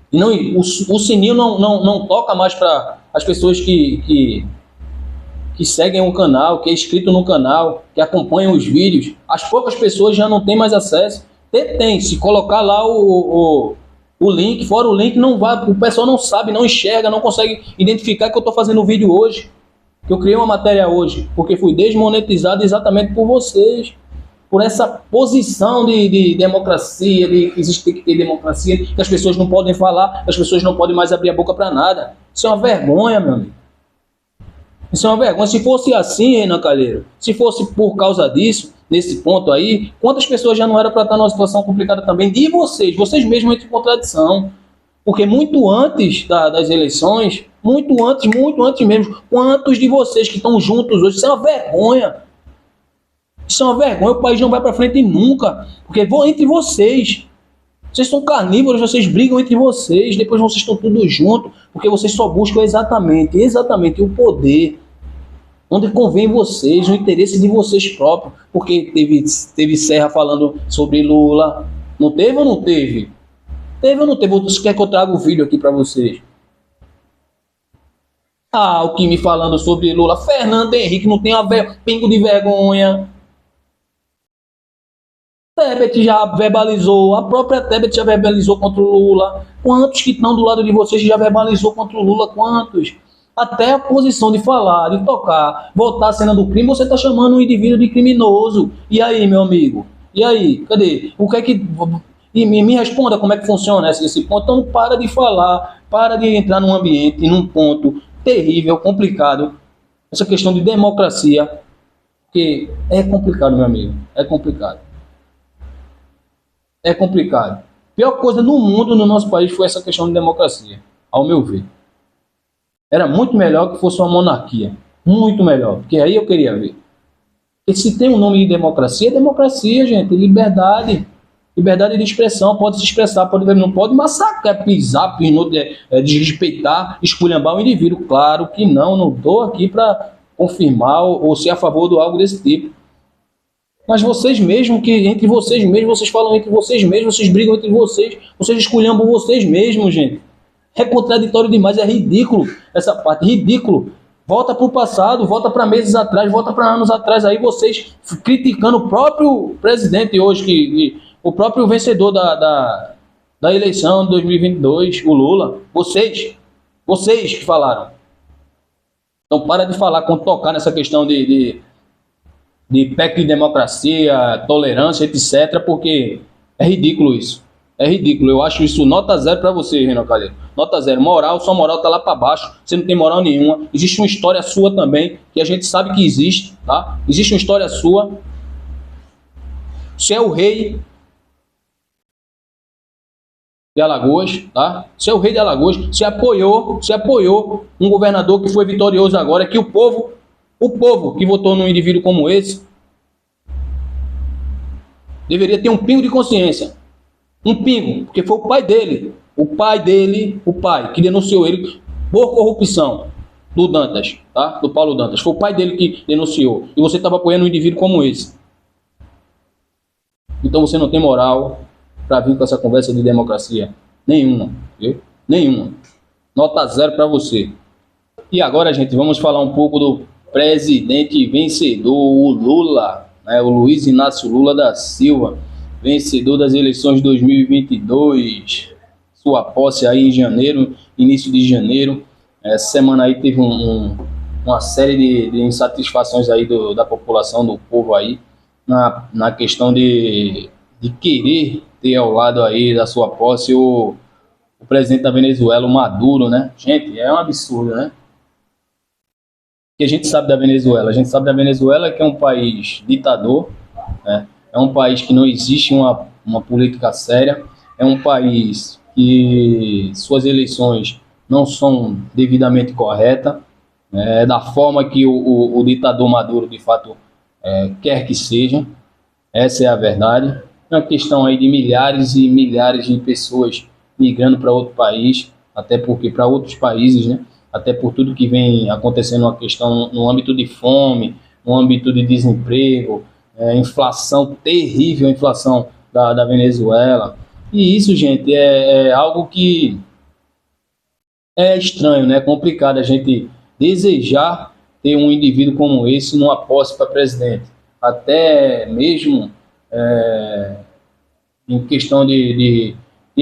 Speaker 1: E não, o sininho não toca mais para as pessoas que seguem o canal, que é inscrito no canal, que acompanham os vídeos. As poucas pessoas já não têm mais acesso. Tem, se colocar lá o link, fora o link, não vai, o pessoal não sabe, não enxerga, não consegue identificar que eu estou fazendo o vídeo hoje. Que eu criei uma matéria hoje, porque fui desmonetizado exatamente por vocês. Por essa posição de democracia, de que existe que ter democracia, que as pessoas não podem falar, as pessoas não podem mais abrir a boca para nada. Isso é uma vergonha, meu amigo. Isso é uma vergonha. Se fosse assim, Renan Calheiro, se fosse por causa disso, nesse ponto aí, quantas pessoas já não eram para estar numa situação complicada também de vocês mesmos entre contradição. Porque muito antes das eleições, muito antes mesmo, quantos de vocês que estão juntos hoje, isso é uma vergonha. Isso é uma vergonha, o país não vai para frente nunca, porque vão entre vocês. Vocês são carnívoros, vocês brigam entre vocês, depois vocês estão tudo junto, porque vocês só buscam exatamente o poder, onde convém vocês, o interesse de vocês próprios, porque teve Serra falando sobre Lula, não teve ou não teve? Teve ou não teve? Você quer que eu traga o vídeo aqui para vocês? Ah, o que me falando sobre Lula, Fernando Henrique não tem pingo de vergonha. Tebet já verbalizou, a própria Tebet já verbalizou contra o Lula. Quantos que estão do lado de vocês já verbalizou contra o Lula? Quantos? Até a posição de falar, de tocar, votar a cena do crime, você está chamando um indivíduo de criminoso. E aí, meu amigo? E aí? Cadê? O que é que... E me responda como é que funciona esse ponto. Então para de falar, para de entrar num ambiente, num ponto terrível, complicado. Essa questão de democracia, que é complicado, meu amigo. É complicado. É complicado. A pior coisa no mundo, no nosso país, foi essa questão de democracia, ao meu ver. Era muito melhor que fosse uma monarquia. Muito melhor, porque aí eu queria ver. Porque se tem um nome de democracia, é democracia, gente, liberdade. Liberdade de expressão, pode se expressar, não pode massacrar, pisar, desrespeitar, esculhambar o indivíduo. Claro que não estou aqui para confirmar ou ser a favor de algo desse tipo. Mas vocês mesmos, que entre vocês mesmos, vocês falam entre vocês mesmos, vocês brigam entre vocês esculhambam vocês mesmos, gente. É contraditório demais, é ridículo essa parte, ridículo. Volta para o passado, volta para meses atrás, volta para anos atrás, aí vocês criticando o próprio presidente hoje, o próprio vencedor da eleição de 2022, o Lula. Vocês que falaram. Então para de falar quando tocar nessa questão de PEC de democracia, tolerância, etc., porque é ridículo isso. É ridículo. Eu acho isso nota zero para você, Renan Calheiro. Nota zero. Moral, sua moral tá lá para baixo. Você não tem moral nenhuma. Existe uma história sua também, que a gente sabe que existe, tá? Existe uma história sua. Você é o rei de Alagoas, tá? Você é o rei de Alagoas. Você apoiou um governador que foi vitorioso agora, que o povo que votou num indivíduo como esse deveria ter um pingo de consciência. Um pingo, porque foi o pai dele, que denunciou ele por corrupção do Dantas, tá? Do Paulo Dantas. Foi o pai dele que denunciou. E você estava apoiando um indivíduo como esse. Então você não tem moral para vir com essa conversa de democracia. Nenhuma, viu? Nenhuma. Nota zero para você. E agora, gente, vamos falar um pouco do presidente vencedor, o Lula, o Luiz Inácio Lula da Silva, vencedor das eleições de 2022, sua posse aí em janeiro, início de janeiro. Essa semana aí teve uma série de insatisfações aí da população, do povo aí, na questão de querer ter ao lado aí da sua posse o presidente da Venezuela, o Maduro, né? Gente, é um absurdo, né? Que a gente sabe da Venezuela? A gente sabe da Venezuela que é um país ditador, né? É um país que não existe uma política séria, é um país que suas eleições não são devidamente corretas, da forma que o ditador Maduro, de fato, quer que seja. Essa é a verdade. É uma questão aí de milhares e milhares de pessoas migrando para outro país, até porque para outros países, né? Até por tudo que vem acontecendo, uma questão no âmbito de fome, no âmbito de desemprego, inflação terrível, a inflação da Venezuela. E isso, gente, é algo que é estranho, né? É complicado a gente desejar ter um indivíduo como esse numa posse para presidente. Até mesmo em questão de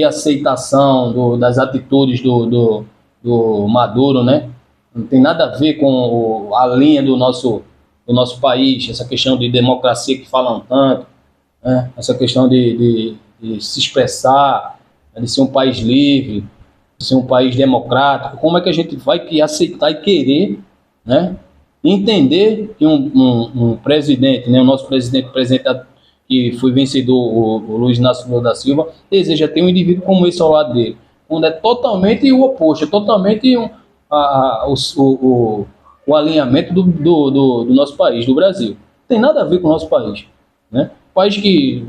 Speaker 1: aceitação das atitudes do Maduro, né? Não tem nada a ver com a linha do nosso país, essa questão de democracia que falam tanto, né? Essa questão de se expressar, de ser um país livre, de ser um país democrático. Como é que a gente vai aceitar e querer, né? Entender que um presidente, né? O nosso presidente que foi vencedor, o Luiz Inácio Lula da Silva, deseja ter um indivíduo como esse ao lado dele, quando é totalmente o oposto, é totalmente o alinhamento do nosso país, do Brasil. Não tem nada a ver com o nosso país, né? Um país que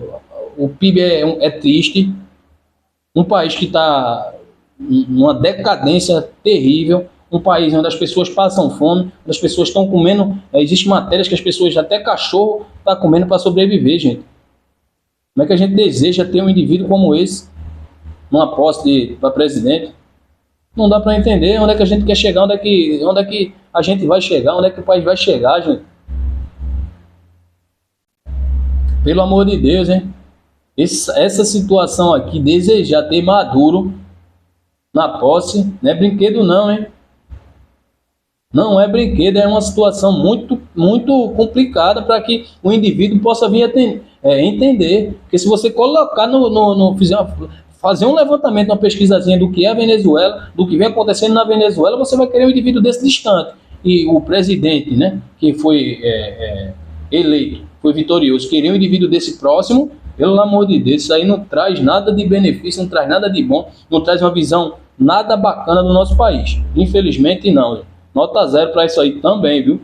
Speaker 1: o PIB é triste, um país que está numa decadência terrível, um país onde as pessoas passam fome, onde as pessoas estão comendo, existem matérias que as pessoas, até cachorro, estão comendo para sobreviver, gente. Como é que a gente deseja ter um indivíduo como esse numa posse para presidente? Não dá para entender onde é que a gente quer chegar, onde é que a gente vai chegar, onde é que o país vai chegar, gente. Pelo amor de Deus, hein? Essa situação aqui, desejar ter Maduro na posse, não é brinquedo não, hein? Não é brinquedo, é uma situação muito, muito complicada para que o indivíduo possa vir entender. Porque se você colocar fazer um levantamento, uma pesquisazinha do que é a Venezuela, do que vem acontecendo na Venezuela, você vai querer um indivíduo desse distante. E o presidente, né, que foi eleito, foi vitorioso, querer um indivíduo desse próximo, pelo amor de Deus, isso aí não traz nada de benefício, não traz nada de bom, não traz uma visão nada bacana do nosso país. Infelizmente não. Nota 0 para isso aí também, viu?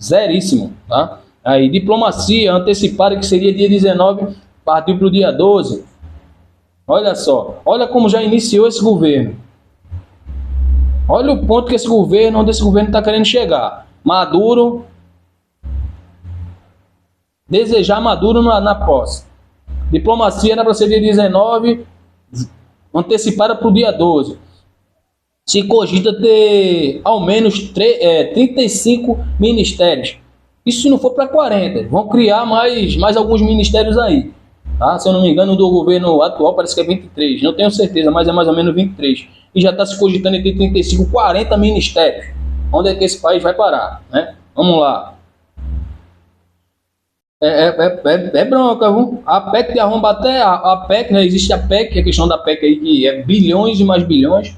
Speaker 1: Zeríssimo, tá? Aí, diplomacia antecipada, que seria dia 19, partiu para o dia 12. Olha só, olha como já iniciou esse governo. Olha o ponto que onde esse governo está querendo chegar. Maduro, desejar Maduro na posse. Diplomacia era para ser dia 19, antecipada para o dia 12. Se cogita ter ao menos 35 ministérios. Isso se não for para 40. Vão criar mais alguns ministérios aí. Tá? Se eu não me engano, do governo atual parece que é 23. Não tenho certeza, mas é mais ou menos 23. E já está se cogitando entre 35 e 40 ministérios. Onde é que esse país vai parar? Né? Vamos lá. É bronca, viu? A PEC de arromba até a PEC, né? Existe a PEC, a questão da PEC aí que é bilhões e mais bilhões.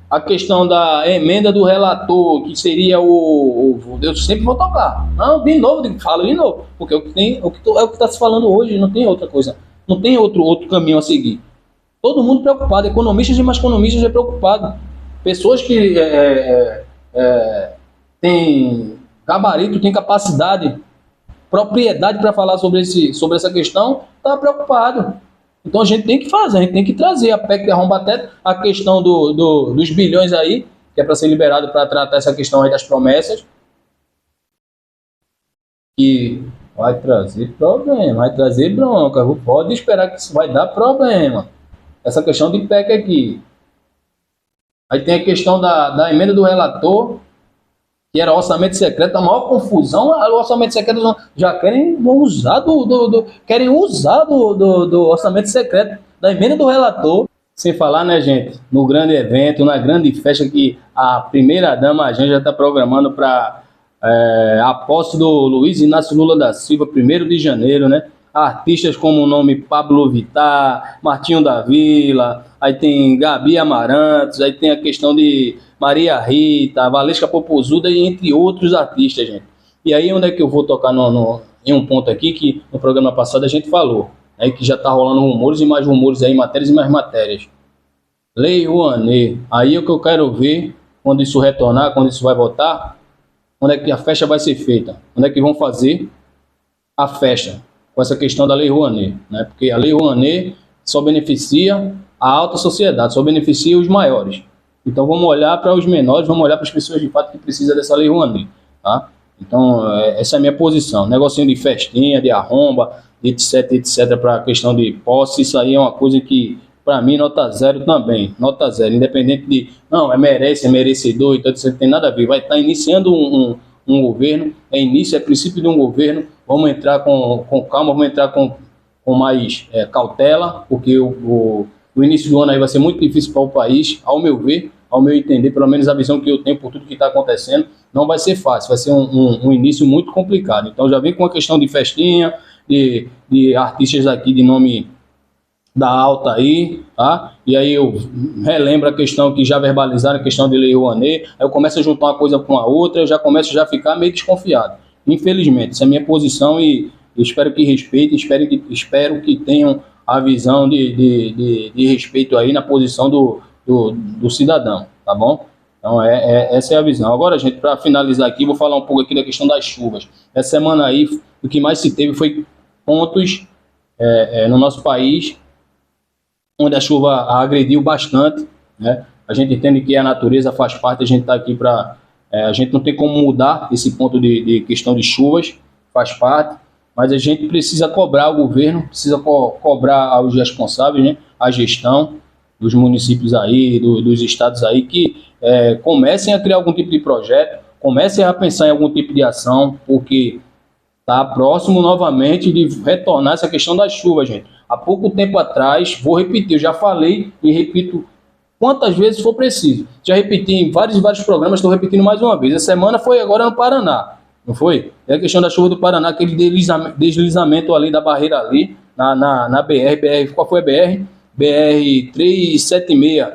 Speaker 1: A questão da emenda do relator, que seria eu sempre vou tocar. Não, de novo, falo de novo. Porque é o que está se falando hoje, não tem outra coisa. Não tem outro caminho a seguir. Todo mundo preocupado, economistas e mais economistas é preocupado. Pessoas que têm gabarito, têm capacidade, propriedade para falar sobre essa questão, está preocupado. Então a gente tem que fazer, a gente tem que trazer a PEC de arromba teto, a questão dos bilhões aí, que é para ser liberado para tratar essa questão aí das promessas, que vai trazer problema, vai trazer bronca, pode esperar que isso vai dar problema. Essa questão de PEC aqui. Aí tem a questão da emenda do relator, que era orçamento secreto, a maior confusão, o orçamento secreto já querem usar do orçamento secreto, da emenda do relator, sem falar, né, gente, no grande evento, na grande festa que a primeira-dama, a gente já está programando para a posse do Luiz Inácio Lula da Silva, 1º de janeiro, né? Artistas como o nome Pablo Vittar, Martinho da Vila, aí tem Gabi Amarantos, aí tem a questão de Maria Rita, Valesca Popozuda e entre outros artistas, gente. E aí onde é que eu vou tocar em um ponto aqui que no programa passado a gente falou, né, que já está rolando rumores e mais rumores aí, matérias e mais matérias. Lei Rouanet, aí é o que eu quero ver quando isso retornar, quando isso vai votar, onde é que a festa vai ser feita, onde é que vão fazer a festa com essa questão da Lei Rouanet, né? Porque a Lei Rouanet só beneficia a alta sociedade, só beneficia os maiores. Então vamos olhar para os menores, vamos olhar para as pessoas de fato que precisam dessa Lei Rouanet, tá? Então essa é a minha posição. Negocinho de festinha, de arromba, etc, etc, para a questão de posse, isso aí é uma coisa que, para mim, nota 0 também, nota 0, independente de, não, merece, é merecedor, então isso não tem nada a ver, vai estar iniciando um governo, é princípio de um governo, vamos entrar com calma, vamos entrar com mais cautela, porque o início do ano aí vai ser muito difícil para o país, ao meu ver, ao meu entender, pelo menos a visão que eu tenho por tudo que está acontecendo, não vai ser fácil, vai ser um início muito complicado. Então já vem com a questão de festinha, de artistas aqui de nome da alta aí, tá? E aí eu relembro a questão que já verbalizaram, a questão de Lei Rouanet, aí eu começo a juntar uma coisa com a outra, eu já começo a ficar meio desconfiado. Infelizmente, essa é a minha posição e espero que respeitem, espero que tenham a visão de respeito aí na posição do cidadão, tá bom? Então essa é a visão. Agora, gente, para finalizar aqui, vou falar um pouco aqui da questão das chuvas. Essa semana aí, o que mais se teve foi pontos no nosso país onde a chuva agrediu bastante, né? A gente entende que a natureza faz parte, a gente está aqui para... a gente não tem como mudar esse ponto de questão de chuvas, faz parte, mas a gente precisa cobrar o governo, precisa cobrar aos responsáveis, né? A gestão dos municípios aí, dos estados aí, que comecem a criar algum tipo de projeto, comecem a pensar em algum tipo de ação, porque está próximo novamente de retornar essa questão das chuvas, gente. Há pouco tempo atrás, vou repetir, eu já falei e repito quantas vezes for preciso. Já repeti em vários programas, estou repetindo mais uma vez. Essa semana foi agora no Paraná, não foi? É a questão da chuva do Paraná, aquele deslizamento ali da barreira ali, na BR, qual foi a BR? BR 376,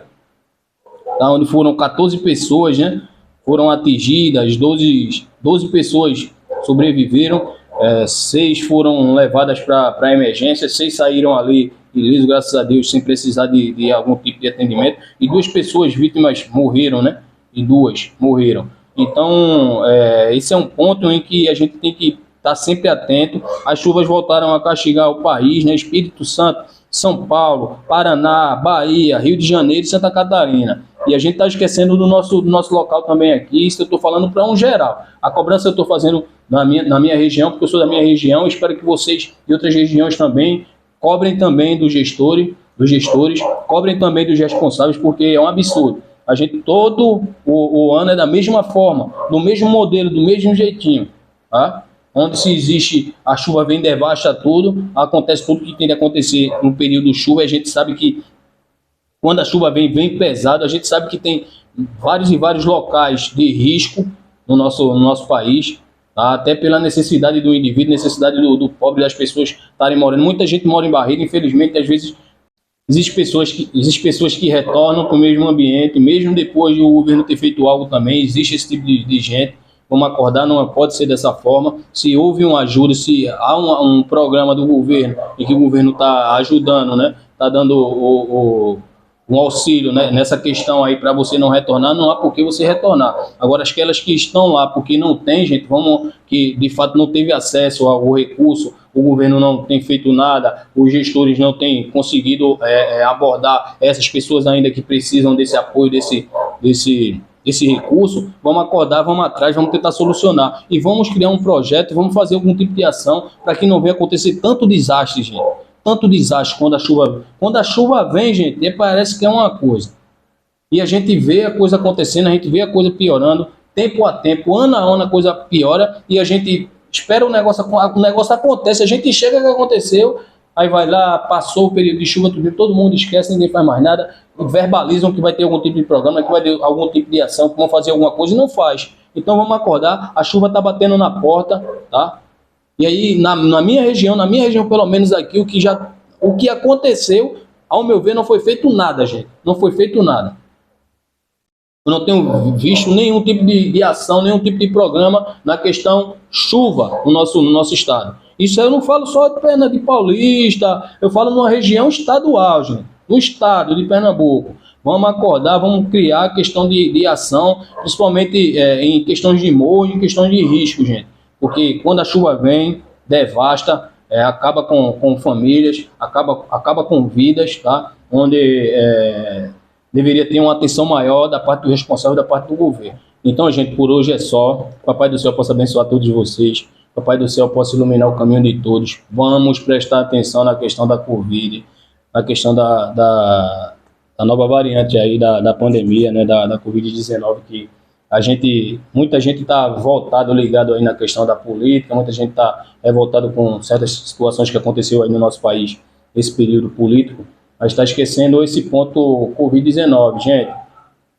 Speaker 1: tá, onde foram 14 pessoas, né? Foram atingidas, 12 pessoas sobreviveram, 6 foram levadas para emergência, 6 saíram ali ileso, graças a Deus, sem precisar de algum tipo de atendimento, e 2 pessoas vítimas morreram, né? E 2 morreram. Então, esse é um ponto em que a gente tem que estar sempre atento. As chuvas voltaram a castigar o país, né? Espírito Santo, São Paulo, Paraná, Bahia, Rio de Janeiro e Santa Catarina. E a gente está esquecendo do nosso local também aqui. Isso eu estou falando para um geral. A cobrança eu estou fazendo na minha região, porque eu sou da minha região. Espero que vocês de outras regiões também cobrem também dos gestores, cobrem também dos responsáveis, porque é um absurdo. A gente todo o ano é da mesma forma, do mesmo modelo, do mesmo jeitinho, tá? Onde se existe, a chuva vem, devasta tudo, acontece tudo que tem de acontecer no período de chuva. A gente sabe que quando a chuva vem pesado, a gente sabe que tem vários e vários locais de risco no nosso país, tá? Até pela necessidade do indivíduo, necessidade do pobre, das pessoas estarem morando. Muita gente mora em barreira, infelizmente, às vezes existem pessoas que retornam para o mesmo ambiente, mesmo depois do governo ter feito algo também, existe esse tipo de gente. Vamos acordar, não pode ser dessa forma. Se houve uma ajuda, se há um programa do governo em que o governo está ajudando, né? Está dando um auxílio, né, nessa questão aí para você não retornar, não há por que você retornar. Agora, aquelas que estão lá porque não tem, gente, que de fato não teve acesso ao recurso, o governo não tem feito nada, os gestores não têm conseguido abordar essas pessoas ainda que precisam desse apoio, desse recurso. Vamos acordar, vamos atrás, vamos tentar solucionar e vamos criar um projeto, vamos fazer algum tipo de ação para que não venha acontecer tanto desastre, gente. Tanto desastre quando a chuva vem, gente, parece que é uma coisa. E a gente vê a coisa acontecendo, a gente vê a coisa piorando. tempo a tempo, ano a ano a coisa piora e a gente espera o negócio acontece, a gente chega o que aconteceu, aí vai lá, passou o período de chuva, todo mundo esquece, ninguém faz mais nada, verbalizam que vai ter algum tipo de programa, que vai ter algum tipo de ação, que vão fazer alguma coisa e não faz. Então vamos acordar, a chuva está batendo na porta, tá? E aí na minha região pelo menos aqui, o que aconteceu, ao meu ver, não foi feito nada, gente. Não foi feito nada. Eu não tenho visto nenhum tipo de ação, nenhum tipo de programa na questão chuva no nosso estado. Isso eu não falo só de Paulista, eu falo numa região estadual, gente. No estado de Pernambuco. Vamos acordar, vamos criar a questão de ação, principalmente em questões de morro, em questões de risco, gente. Porque quando a chuva vem, devasta, acaba com famílias, acaba com vidas, tá? Onde deveria ter uma atenção maior da parte do responsável, da parte do governo. Então, gente, por hoje é só. Papai do céu possa abençoar todos vocês. Papai do céu possa iluminar o caminho de todos. Vamos prestar atenção na questão da Covid, na questão da nova variante aí da pandemia, né, da Covid-19, que muita gente está ligado aí na questão da política, muita gente está revoltado com certas situações que aconteceu aí no nosso país, esse período político, mas está esquecendo esse ponto Covid-19, gente.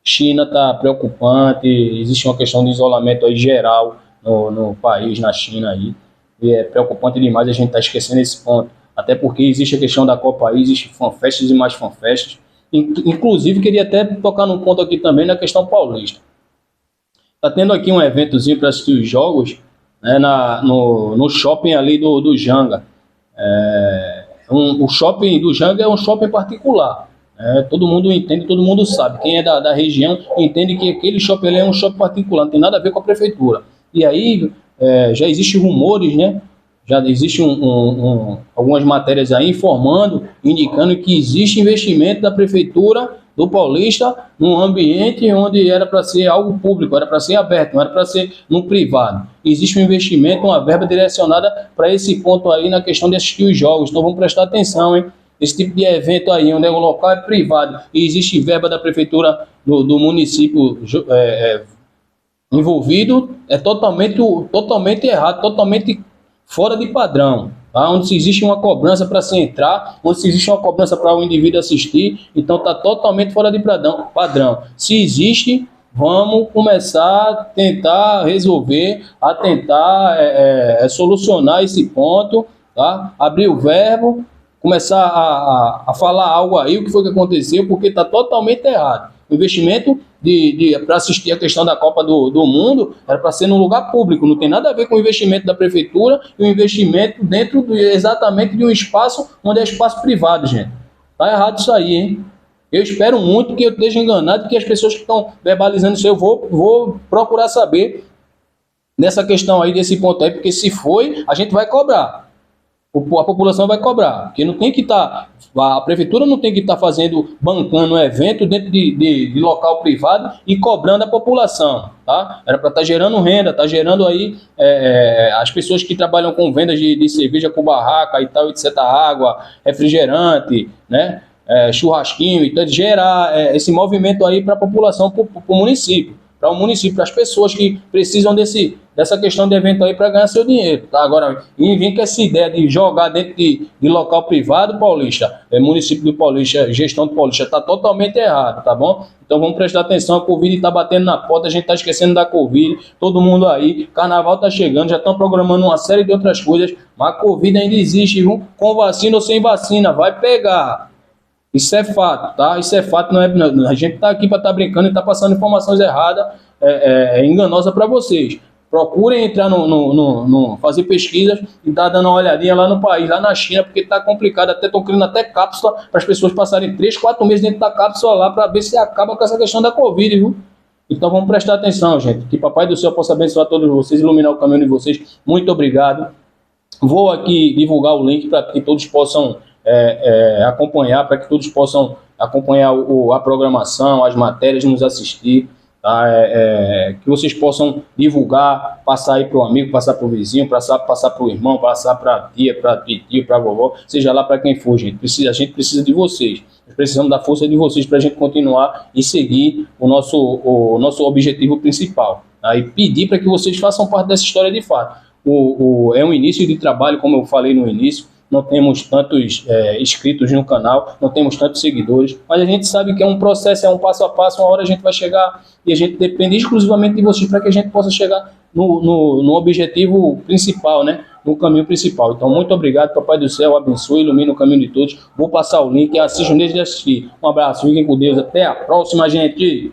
Speaker 1: China está preocupante, existe uma questão de isolamento aí geral no país, na China aí, e é preocupante demais a gente estar esquecendo esse ponto, até porque existe a questão da Copa aí, existe fanfestas e mais fanfestas. Inclusive, queria até tocar num ponto aqui também na questão paulista. Está tendo aqui um eventozinho para assistir os jogos, né, no shopping ali do Janga. O shopping do Janga é um shopping particular. Todo mundo entende, todo mundo sabe. Quem é da região entende que aquele shopping ali é um shopping particular, não tem nada a ver com a prefeitura. E aí já existem rumores, né? Já existe algumas matérias aí informando, indicando que existe investimento da prefeitura do Paulista num ambiente onde era para ser algo público, era para ser aberto, não era para ser no privado. Existe um investimento, uma verba direcionada para esse ponto aí na questão de assistir os jogos. Então vamos prestar atenção, hein? Esse tipo de evento aí, onde o local é privado e existe verba da prefeitura do município envolvido, é totalmente errado, totalmente fora de padrão, tá? Onde se existe uma cobrança para se entrar, onde se existe uma cobrança para o indivíduo assistir, então está totalmente fora de padrão. Se existe, vamos começar a tentar resolver, a tentar solucionar esse ponto, tá? Abrir o verbo, começar a falar algo aí, o que foi que aconteceu, porque está totalmente errado. O investimento para assistir a questão da Copa do Mundo era para ser num lugar público, não tem nada a ver com o investimento da prefeitura e o investimento dentro exatamente de um espaço onde é espaço privado, gente. Tá errado isso aí, hein? Eu espero muito que eu esteja enganado, que as pessoas que estão verbalizando isso eu vou procurar saber nessa questão aí, desse ponto aí, porque se foi, a gente vai cobrar. A população vai cobrar, porque não tem que a prefeitura não tem que estar bancando um evento dentro de local privado e cobrando a população, tá? Era para estar gerando renda, tá gerando aí as pessoas que trabalham com vendas de cerveja com barraca e tal, etc, água, refrigerante, né? Churrasquinho, então gerar esse movimento aí para a população, para o município, para as pessoas que precisam dessa questão de evento aí para ganhar seu dinheiro, tá? Agora, e vem com essa ideia de jogar dentro de local privado, Paulista, município do Paulista, gestão do Paulista, está totalmente errado, tá bom? Então vamos prestar atenção, a Covid está batendo na porta, a gente está esquecendo da Covid, todo mundo aí, carnaval está chegando, já estão programando uma série de outras coisas, mas a Covid ainda existe, viu? Com vacina ou sem vacina, vai pegar. Isso é fato, tá? Isso é fato, não é, a gente está aqui para estar brincando e está passando informações erradas, enganosas para vocês. Procurem entrar fazer pesquisas e estar dando uma olhadinha lá no país, lá na China, porque está complicado, estão criando até cápsula para as pessoas passarem 3, 4 meses dentro da cápsula lá para ver se acaba com essa questão da Covid, viu? Então vamos prestar atenção, gente, que Papai do Céu possa abençoar todos vocês, iluminar o caminho de vocês. Muito obrigado. Vou aqui divulgar o link para que todos possam acompanhar, para que todos possam acompanhar a programação, as matérias, nos assistir, tá? Que vocês possam divulgar, passar aí para o amigo, passar para o vizinho, passar para o irmão, passar para a tia, para tio, para a vovó, seja lá para quem for, gente. A gente precisa de vocês. Nós precisamos da força de vocês para a gente continuar e seguir o nosso objetivo principal, aí pedir para que vocês façam parte dessa história de fato. É um início de trabalho, como eu falei no início, não temos tantos inscritos no canal, não temos tantos seguidores, mas a gente sabe que é um processo, é um passo a passo, uma hora a gente vai chegar e a gente depende exclusivamente de vocês para que a gente possa chegar no objetivo principal, né? No caminho principal. Então, muito obrigado, Papai do Céu, abençoe, ilumine o caminho de todos. Vou passar o link e assistam desde assistir. Um abraço, fiquem com Deus, até a próxima, gente!